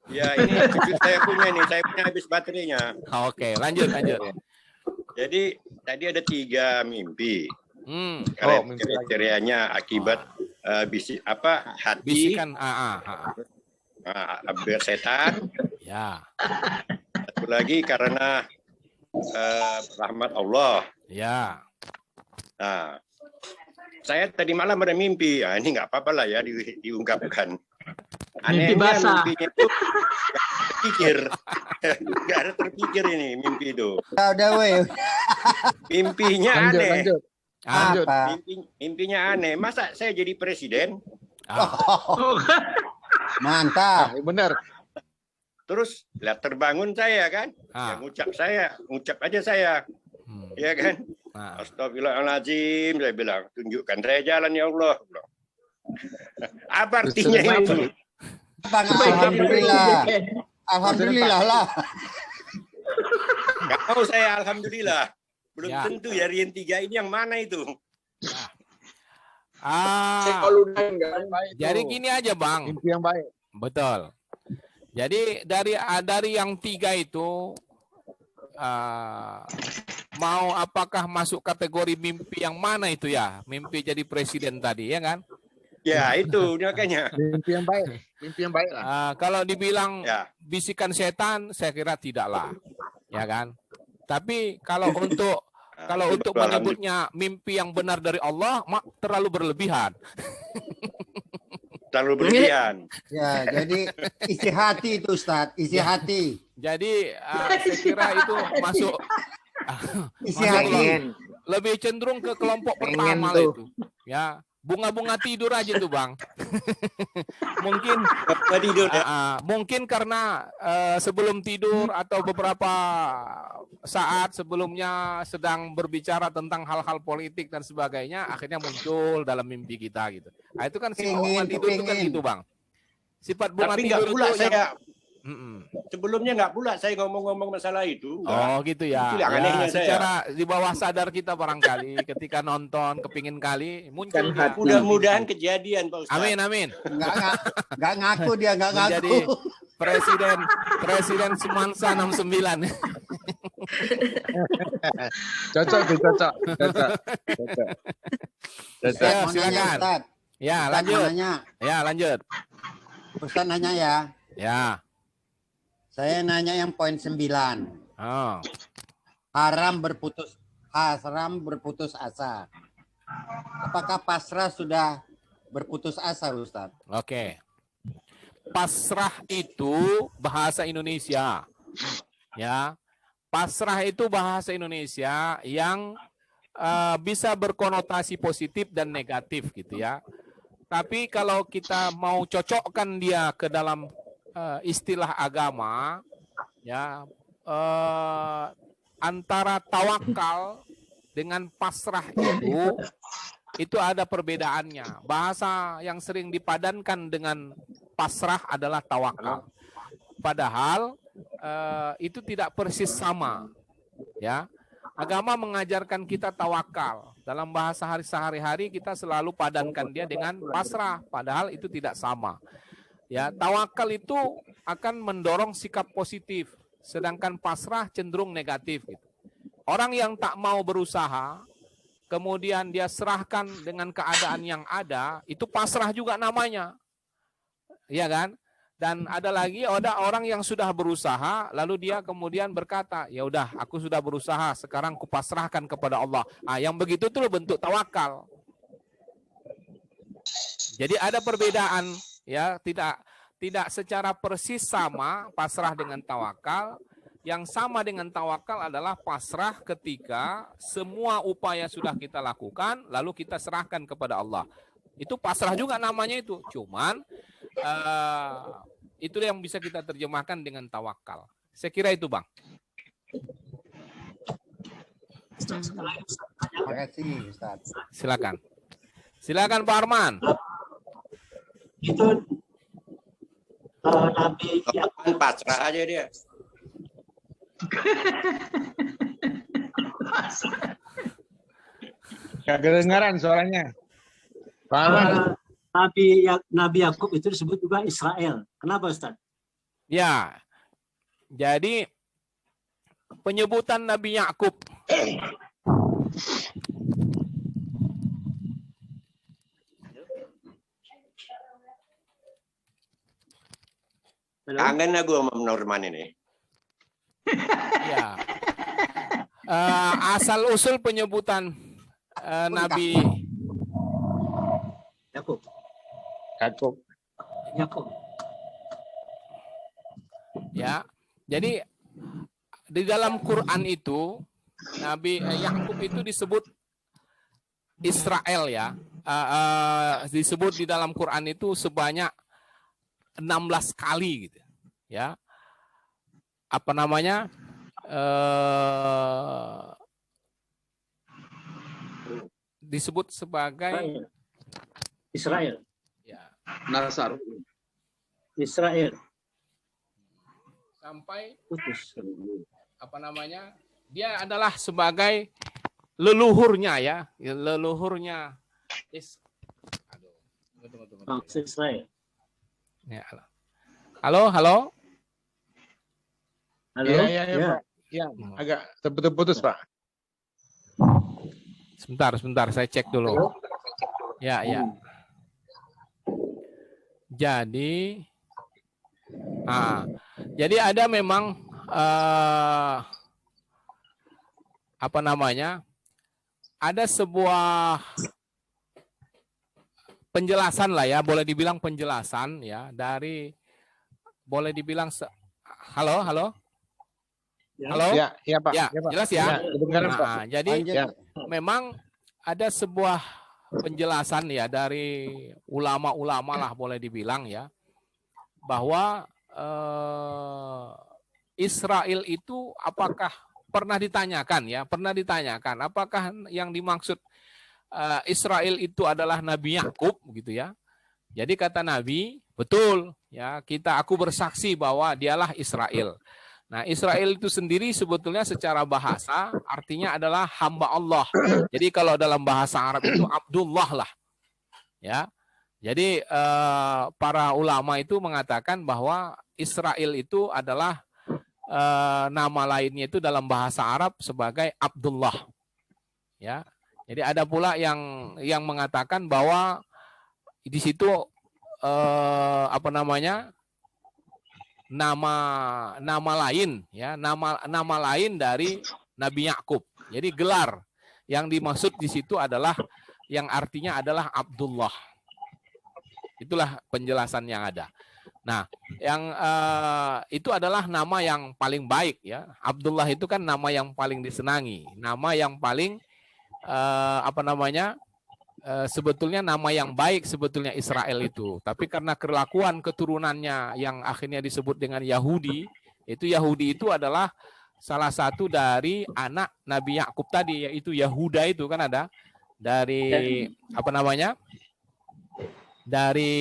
Ya, ini saya punya nih, saya punya habis baterainya. Oke, lanjut. Jadi tadi ada 3 mimpi. Kriterianya akibat hati, bisikan bersetan. Ya. Satu lagi karena rahmat Allah. Ya. Nah, saya tadi malam ada mimpi. Ini nggak apa-apa lah ya diungkapkan. Mimpi basah. Mimpinya itu terpikir, nggak ada terpikir ini mimpi itu. Udah weh. Mimpinya aneh. Lanjut. Mimpinya aneh. Masa saya jadi presiden? Mantap. Benar. Terus lihat terbangun saya kan? Ngucap aja saya. Ya kan? Astagfirullahaladzim, saya bilang, tunjukkan saya jalan ya Allah. Apa artinya itu? Alhamdulillah. Alhamdulillah lah. Gak tahu saya alhamdulillah. Belum tentu ya yang 3 ini yang mana itu. Jadi gini aja Bang. Mimpi yang baik. Betul. Jadi dari yang 3 itu mau apakah masuk kategori mimpi yang mana itu ya? Mimpi jadi presiden tadi ya kan? Ya itu makanya. Mimpi yang baik. Mimpi yang baik lah. Kalau dibilang bisikan setan, saya kira tidaklah, ya kan? Tapi kalau untuk menyebutnya mimpi yang benar dari Allah, terlalu berlebihan. Terlalu berlebihan. Ya, jadi isi hati itu Ustadz, isi hati. Jadi saya kira itu masuk isi hati. Lebih cenderung ke kelompok pertama itu. Ya. Bunga-bunga tidur aja tuh Bang. Mungkin karena sebelum tidur atau beberapa saat sebelumnya sedang berbicara tentang hal-hal politik dan sebagainya, akhirnya muncul dalam mimpi kita gitu. Nah, itu kan sifat bunga tidur itu kan gitu Bang. Sifat bunga tidur pula itu saya sebelumnya nggak pula saya ngomong-ngomong masalah itu. Oh gitu ya. Ya secara di bawah sadar kita barangkali ketika nonton kepingin kali muncul. Mudah-mudahan kejadian Pak Ustaz. Amin. Nggak ngaku dia, nggak ngaku. Jadi presiden Semansa 69. Cocok. Silakan. Ya, lanjut. Ustaz nanya ya. Ya. Saya nanya yang poin 9. Haram berputus asa. Apakah pasrah sudah berputus asa, Ustaz? Oke. Pasrah itu bahasa Indonesia. Ya. Pasrah itu bahasa Indonesia yang bisa berkonotasi positif dan negatif gitu ya. Tapi kalau kita mau cocokkan dia ke dalam istilah agama, ya antara tawakal dengan pasrah itu ada perbedaannya. Bahasa yang sering dipadankan dengan pasrah adalah tawakal. Padahal itu tidak persis sama. Ya, agama mengajarkan kita tawakal. Dalam bahasa sehari-hari kita selalu padankan dia dengan pasrah. Padahal itu tidak sama. Ya, tawakal itu akan mendorong sikap positif. Sedangkan pasrah cenderung negatif. Gitu. Orang yang tak mau berusaha, kemudian dia serahkan dengan keadaan yang ada, itu pasrah juga namanya. Iya kan? Dan ada lagi orang yang sudah berusaha, lalu dia kemudian berkata, ya udah, aku sudah berusaha, sekarang kupasrahkan kepada Allah. Ah, yang begitu itu bentuk tawakal. Jadi ada perbedaan, ya, tidak secara persis sama pasrah dengan tawakal. Yang sama dengan tawakal adalah pasrah ketika semua upaya sudah kita lakukan, lalu kita serahkan kepada Allah. Itu pasrah juga namanya itu. Cuman itu yang bisa kita terjemahkan dengan tawakal. Saya kira itu, Bang. Terima kasih, Ustaz. Silakan. Silakan Pak Arman. Itu Nabi Yakub pasrah aja dia. Kagak kedengaran suaranya. Pak Arman. Nabi Yakub itu disebut juga Israel. Kenapa, Ustaz? Ya. Jadi penyebutan Nabi Yakub Kangen aku sama Norman ini. ya. Asal usul penyebutan Nabi Yakub. Ya. Jadi di dalam Quran itu Nabi Yakub itu disebut Israel ya. Disebut di dalam Quran itu sebanyak 16 kali gitu. Ya. Apa namanya? Disebut sebagai Israel. Ya. Nasar. Israel. Sampai Putus. apa namanya? Dia adalah sebagai leluhurnya ya, leluhurnya Bangsa Israel. Ya. Halo. Halo. Iya, Pak. Ya, agak terputus, Pak. Sebentar, saya cek dulu. Ya. Jadi ada memang apa namanya? Ada sebuah penjelasan lah ya, boleh dibilang penjelasan ya dari boleh dibilang halo. Halo? Ya, Pak. Ya, Pak. jelas ya. Pak. Jadi memang ada sebuah penjelasan ya dari ulama-ulama lah boleh dibilang ya, bahwa Israel itu apakah pernah ditanyakan apakah yang dimaksud Israel itu adalah Nabi Yakub gitu ya. Jadi kata Nabi, betul ya, aku bersaksi bahwa dialah Israel. Nah, Israel itu sendiri sebetulnya secara bahasa artinya adalah hamba Allah. Jadi kalau dalam bahasa Arab itu Abdullah lah. Ya. Jadi para ulama itu mengatakan bahwa Israel itu adalah nama lainnya itu dalam bahasa Arab sebagai Abdullah. Ya. Jadi ada pula yang mengatakan bahwa di situ apa namanya? nama lain ya, nama lain dari Nabi Yakub. Jadi gelar yang dimaksud di situ adalah yang artinya adalah Abdullah. Itulah penjelasan yang ada. Nah, yang itu adalah nama yang paling baik ya. Abdullah itu kan nama yang paling disenangi, nama yang paling apa namanya? Sebetulnya nama yang baik sebetulnya Israel itu, tapi karena kelakuan keturunannya yang akhirnya disebut dengan Yahudi, Itu Yahudi itu adalah salah satu dari anak Nabi Yakub tadi, yaitu Yahuda itu kan ada dari apa namanya? Dari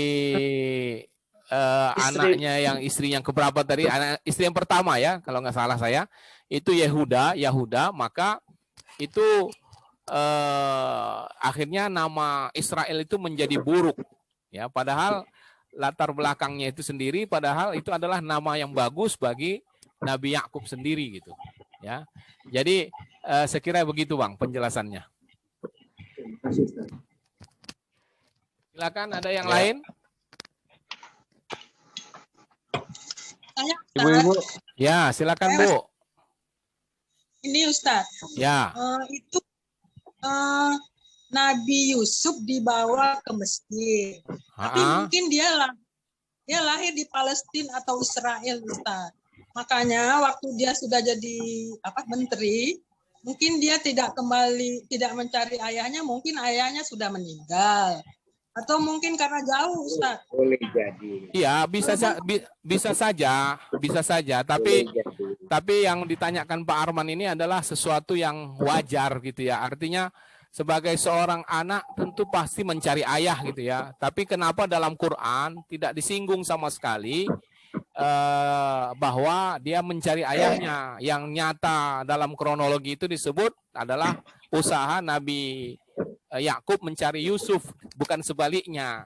anaknya yang istri yang keberapa tadi, anak istri yang pertama ya, kalau nggak salah saya, itu Yahuda, maka itu akhirnya nama Israel itu menjadi buruk ya, padahal latar belakangnya itu sendiri, padahal itu adalah nama yang bagus bagi Nabi Yakub sendiri gitu ya. Jadi saya kira begitu Bang penjelasannya. Silakan ada yang lain. Ibu-ibu. Ya, silakan Bu. Ini Ustaz. Ya. Itu Nabi Yusuf dibawa ke Mesir. Tapi mungkin dia lahir di Palestina atau Israel, Ustaz. Makanya waktu dia sudah jadi menteri, mungkin dia tidak mencari ayahnya, mungkin ayahnya sudah meninggal. Atau mungkin karena jauh, Ustaz. Boleh jadi. Iya, bisa saja. Tapi yang ditanyakan Pak Arman ini adalah sesuatu yang wajar gitu ya. Artinya sebagai seorang anak tentu pasti mencari ayah gitu ya. Tapi kenapa dalam Quran tidak disinggung sama sekali bahwa dia mencari ayahnya? Yang nyata dalam kronologi itu disebut adalah usaha Nabi Yakub mencari Yusuf, bukan sebaliknya,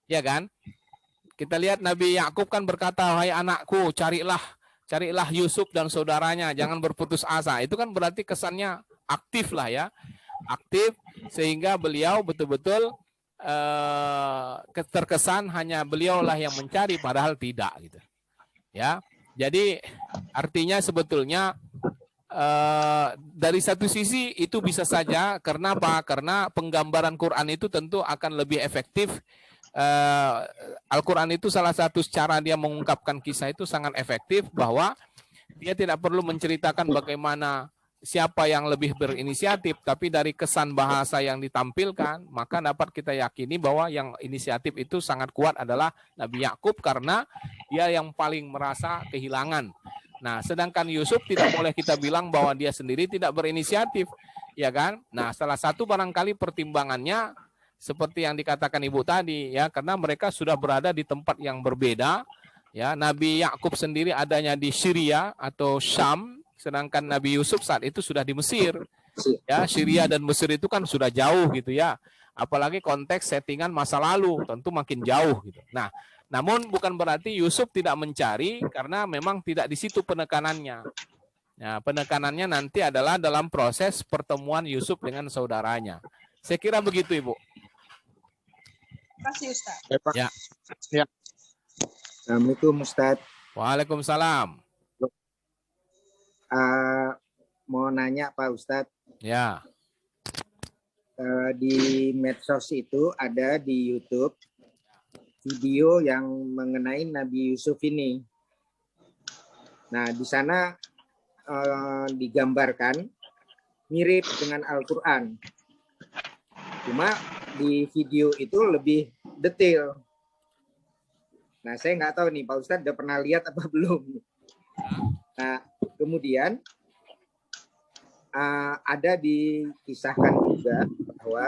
ya kan? Kita lihat Nabi Yakub kan berkata, "Hai anakku, carilah Yusuf dan saudaranya, jangan berputus asa." Itu kan berarti kesannya aktif lah ya, aktif sehingga beliau betul-betul terkesan hanya beliaulah yang mencari, padahal tidak gitu, ya. Jadi artinya sebetulnya dari satu sisi itu bisa saja, karena apa? Karena penggambaran Quran itu tentu akan lebih efektif. Al-Quran itu salah satu cara dia mengungkapkan kisah itu sangat efektif, bahwa dia tidak perlu menceritakan bagaimana siapa yang lebih berinisiatif, tapi dari kesan bahasa yang ditampilkan, maka dapat kita yakini bahwa yang inisiatif itu sangat kuat adalah Nabi Yakub, karena dia yang paling merasa kehilangan. Nah, sedangkan Yusuf tidak boleh kita bilang bahwa dia sendiri tidak berinisiatif, ya kan? Nah, salah satu barangkali pertimbangannya seperti yang dikatakan Ibu tadi, ya, karena mereka sudah berada di tempat yang berbeda, ya. Nabi Yakub sendiri adanya di Syria atau Syam, sedangkan Nabi Yusuf saat itu sudah di Mesir, ya. Syria dan Mesir itu kan sudah jauh gitu ya. Apalagi konteks settingan masa lalu, tentu makin jauh gitu. Nah, namun bukan berarti Yusuf tidak mencari, karena memang tidak di situ penekanannya. Nah, penekanannya nanti adalah dalam proses pertemuan Yusuf dengan saudaranya. Saya kira begitu, Ibu. Terima kasih, Ustaz. Ya. Assalamualaikum, Ustaz. Waalaikumsalam. Mau nanya Pak Ustaz. Ya. Di medsos itu ada di YouTube video yang mengenai Nabi Yusuf ini. Nah, di sana digambarkan mirip dengan Al-Quran. Cuma di video itu lebih detail. Nah, saya nggak tahu nih Pak Ustadz udah pernah lihat apa belum. Nah, kemudian ada dikisahkan juga bahwa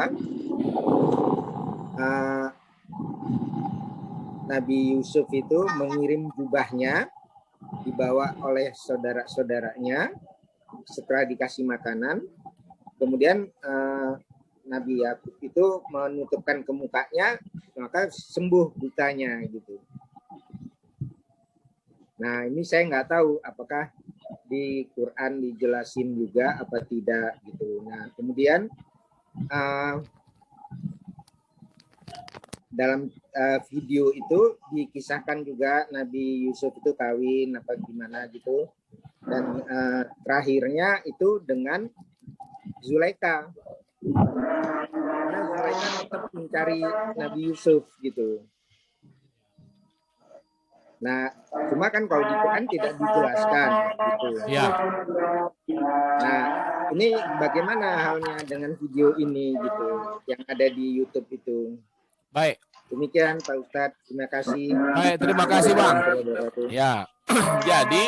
Nabi Yusuf itu mengirim jubahnya dibawa oleh saudara-saudaranya setelah dikasih makanan. Kemudian Nabi Yakub itu menutupkan ke mukanya, maka sembuh butanya gitu. Nah, ini saya nggak tahu apakah di Quran dijelasin juga apa tidak gitu. Nah, kemudian dalam video itu dikisahkan juga Nabi Yusuf itu kawin apa gimana gitu, dan terakhirnya itu dengan Zulaikha. Karena Zulaikha tetap mencari Nabi Yusuf gitu. Nah, cuma kan kalau di Quran tidak dijelaskan gitu. Ya. Nah, ini bagaimana halnya dengan video ini gitu yang ada di YouTube itu? Baik. Demikian Pak Ustadz, terima kasih. Baik, terima kasih Bang. Ya, jadi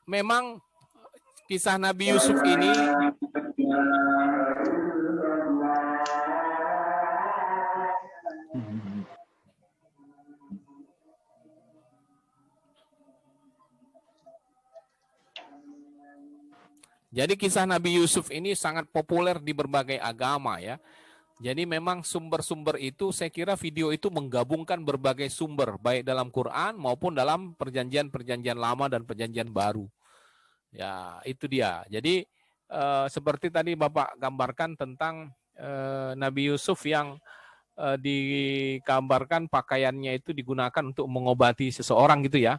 memang kisah Nabi Yusuf ini sangat populer di berbagai agama ya. Jadi memang sumber-sumber itu, saya kira video itu menggabungkan berbagai sumber, baik dalam Quran maupun dalam perjanjian-perjanjian lama dan perjanjian baru. Ya, itu dia. Jadi seperti tadi Bapak gambarkan tentang Nabi Yusuf yang digambarkan pakaiannya itu digunakan untuk mengobati seseorang gitu ya.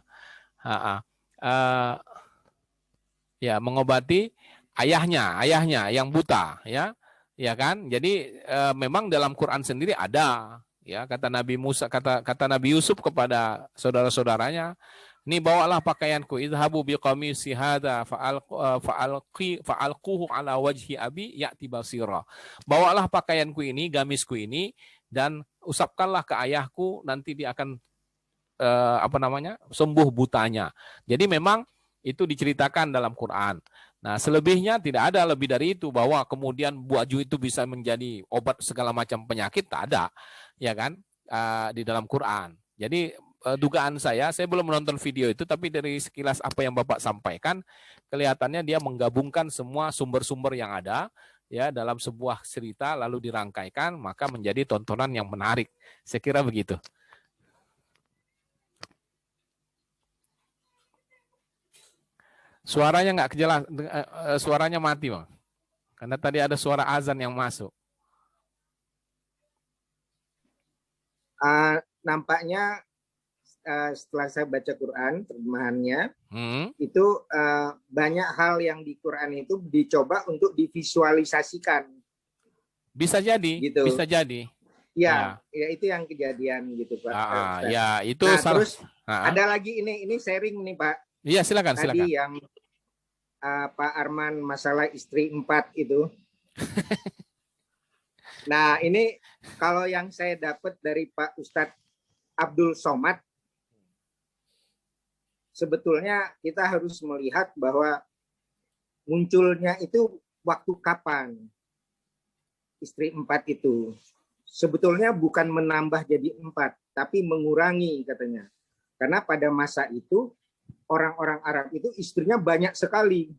Ya, mengobati ayahnya yang buta ya. Ya kan? Jadi memang dalam Quran sendiri ada ya, kata Nabi Yusuf kepada saudara-saudaranya, "Nih bawalah pakaianku, idhabu biqamisi hadza fa'alquhu ala wajhi abi ya'ti basira." Bawalah pakaianku ini, gamisku ini, dan usapkanlah ke ayahku, nanti dia akan sembuh butanya. Jadi memang itu diceritakan dalam Quran. Nah, selebihnya tidak ada lebih dari itu, bahwa kemudian buaju itu bisa menjadi obat segala macam penyakit, tak ada, ya kan, di dalam Quran. Jadi dugaan saya belum menonton video itu, tapi dari sekilas apa yang Bapak sampaikan, kelihatannya dia menggabungkan semua sumber-sumber yang ada ya dalam sebuah cerita lalu dirangkaikan, maka menjadi tontonan yang menarik. Saya kira begitu. Suaranya nggak jelas, suaranya mati Bang. Karena tadi ada suara azan yang masuk. Nampaknya setelah saya baca Quran, terjemahannya, itu banyak hal yang di Quran itu dicoba untuk divisualisasikan. Bisa jadi, gitu. Bisa jadi. Ya, itu yang kejadian gitu Pak. Ya, itu terus ada lagi ini sharing nih Pak. Iya, silakan. Tadi yang Pak Arman masalah istri 4 itu. Nah, ini kalau yang saya dapat dari Pak Ustadz Abdul Somad, sebetulnya kita harus melihat bahwa munculnya itu waktu kapan istri 4 itu. Sebetulnya bukan menambah jadi 4, tapi mengurangi katanya. Karena pada masa itu orang-orang Arab itu istrinya banyak sekali,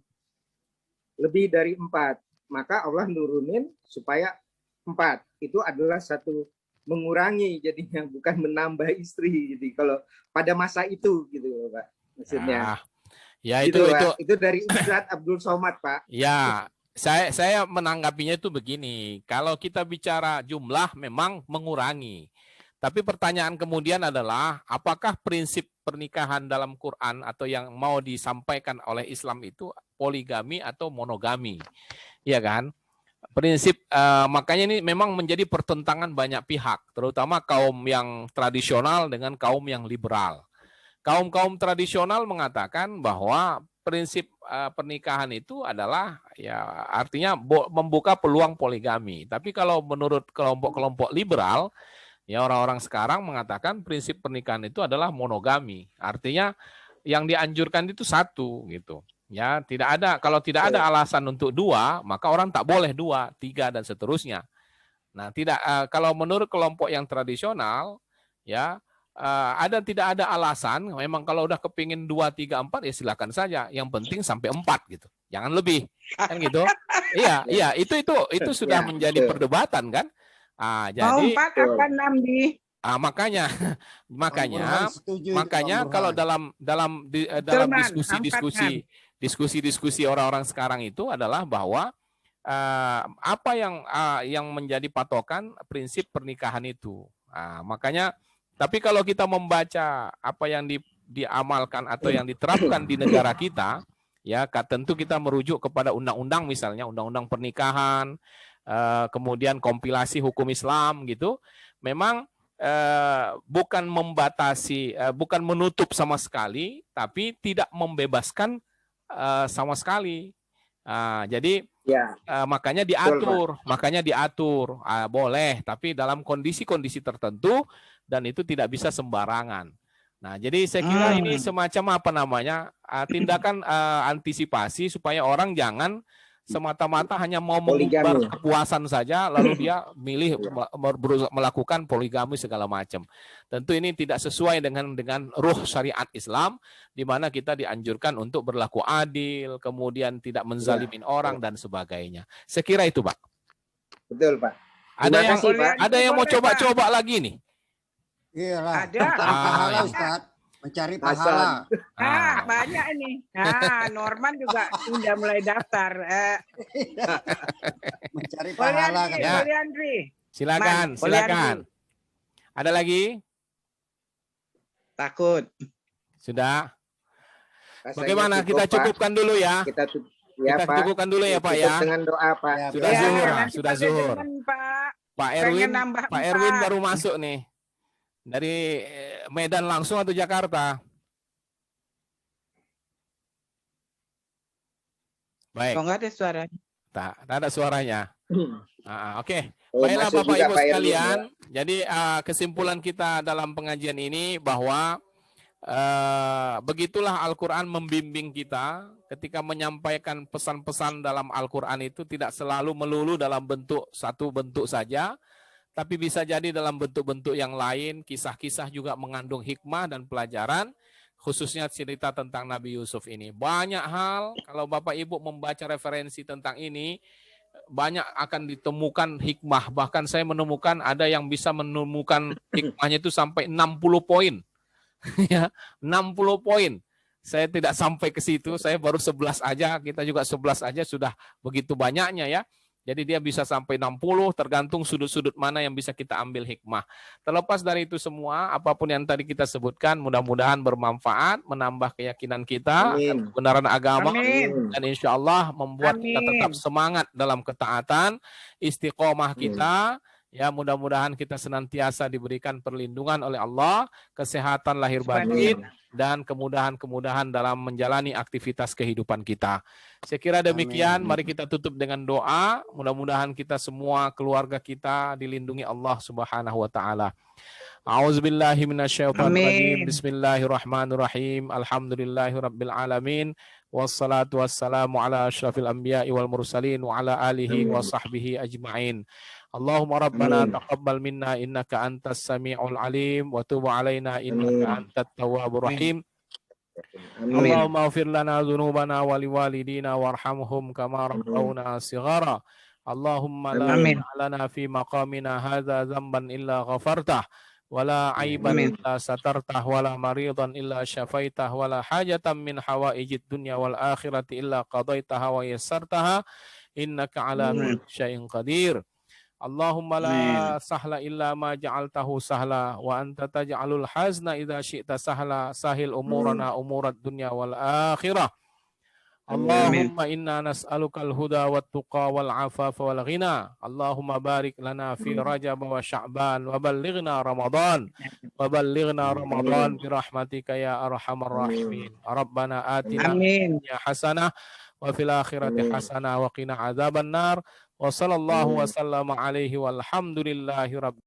lebih dari 4. Maka Allah nurunin supaya 4. Itu adalah satu mengurangi, jadinya bukan menambah istri. Jadi kalau pada masa itu gitu Pak, maksudnya. Ya gitu, itu dari Ustadz Abdul Somad Pak. Ya, saya menanggapinya itu begini. Kalau kita bicara jumlah memang mengurangi. Tapi pertanyaan kemudian adalah, apakah prinsip pernikahan dalam Quran atau yang mau disampaikan oleh Islam itu poligami atau monogami? Ya kan? Prinsip, makanya ini memang menjadi pertentangan banyak pihak, terutama kaum yang tradisional dengan kaum yang liberal. Kaum tradisional mengatakan bahwa prinsip pernikahan itu adalah ya artinya membuka peluang poligami. Tapi kalau menurut kelompok-kelompok liberal, ya orang-orang sekarang mengatakan prinsip pernikahan itu adalah monogami. Artinya yang dianjurkan itu satu gitu. Ya, kalau tidak ada alasan untuk 2, maka orang tak boleh 2, 3 dan seterusnya. Nah, kalau menurut kelompok yang tradisional ya tidak ada alasan, memang kalau udah kepingin 2, 3, 4 ya silakan saja. Yang penting sampai 4 gitu. Jangan lebih. Kan gitu. Iya, itu sudah menjadi perdebatan kan? Jadi 4 apa 6 di? Makanya kalau dalam diskusi orang-orang sekarang itu adalah bahwa apa yang menjadi patokan prinsip pernikahan itu. Makanya, tapi kalau kita membaca apa yang diamalkan atau yang diterapkan di negara kita, ya tentu kita merujuk kepada undang-undang, misalnya undang-undang pernikahan, kemudian kompilasi hukum Islam gitu, memang bukan membatasi, bukan menutup sama sekali, tapi tidak membebaskan sama sekali. Jadi Ya. Makanya diatur, boleh, tapi dalam kondisi-kondisi tertentu dan itu tidak bisa sembarangan. Nah, jadi saya kira ini semacam apa namanya tindakan antisipasi supaya orang jangan semata-mata hanya mau mengumbar kepuasan saja, lalu dia milih melakukan poligami segala macam. Tentu ini tidak sesuai dengan ruh syariat Islam, di mana kita dianjurkan untuk berlaku adil, kemudian tidak menzalimin orang dan sebagainya. Saya kira itu, Pak. Betul, Pak. Ada yang mau coba-coba lagi nih? Iya lah. Ada. Pahala, Ustaz. Mencari pahala. Banyak ini. Norman juga sudah mulai daftar. Mencari pahala. Poliandri. Silakan. Ada lagi? Takut. Sudah. Bagaimana? Kita cukupkan dulu ya. Kita cukupkan dulu ya, Pak ya. Dengan doa, Pak. Sudah zuhur. Pak Erwin baru masuk nih. Dari Medan langsung atau Jakarta? Baik. Kok nggak ada suaranya? Tak ada suaranya. Oke. Baiklah Bapak Ibu sekalian. Jadi kesimpulan kita dalam pengajian ini bahwa begitulah Al-Quran membimbing kita ketika menyampaikan pesan-pesan dalam Al-Quran itu tidak selalu melulu dalam satu bentuk saja, tapi bisa jadi dalam bentuk-bentuk yang lain. Kisah-kisah juga mengandung hikmah dan pelajaran, khususnya cerita tentang Nabi Yusuf ini. Banyak hal, kalau Bapak Ibu membaca referensi tentang ini, banyak akan ditemukan hikmah. Bahkan saya menemukan ada yang bisa menemukan hikmahnya itu sampai 60 poin. Ya, 60 poin. Saya tidak sampai ke situ, saya baru 11 aja, kita juga 11 aja sudah begitu banyaknya ya. Jadi dia bisa sampai 60, tergantung sudut-sudut mana yang bisa kita ambil hikmah. Terlepas dari itu semua, apapun yang tadi kita sebutkan, mudah-mudahan bermanfaat, menambah keyakinan kita, kebenaran agama, dan insya Allah membuat kita tetap semangat dalam ketaatan, istiqomah kita. Ya, mudah-mudahan kita senantiasa diberikan perlindungan oleh Allah, kesehatan lahir batin, dan kemudahan-kemudahan dalam menjalani aktivitas kehidupan kita. Saya kira demikian, mari kita tutup dengan doa. Mudah-mudahan kita semua, keluarga kita dilindungi Allah Subhanahu wa taala. A'udzubillahi minasyaitonirrajim. Bismillahirrahmanirrahim. Alhamdulillahirabbil alamin. Wassalatu wassalamu ala asyrafil anbiya'i wal mursalin wa ala alihi wa sahbihi ajma'in. Allahumma rabbana taqabbal minna innaka antas sami'ul alim wa tub alaina innaka antat tawwabur rahim. Allahumma ighfir lana dhunubana wa liwalidina warhamhum kama rabbawna shighara. Allahumma la lana fi maqamina hadza dhanban illa ghafartah wala aiban illa satartah wala maridan illa syafaitah wala hajatan min hawaijid dunya wal akhirati illa qadaitaha wa yassartaha innaka ala kulli syai'in qadir. Allahumma la sahla illa ma ja'altahu sahla wa anta taj'alul hazna idza syi'ta sahla sahil umurana umurat dunya wal akhirah. Allahumma inna nas'alukal huda wat tuqa wal afafa wal ghina. Allahumma barik lana fi Rajab wa Sya'ban wa ballighna Ramadan bi rahmatika ya arhamar rahimin. Rabbana atina fid dunya hasanah wa fil akhirati hasanah wa qina adzaban nar. Wa sallallahu wa sallama alaihi walhamdulillahi rabbil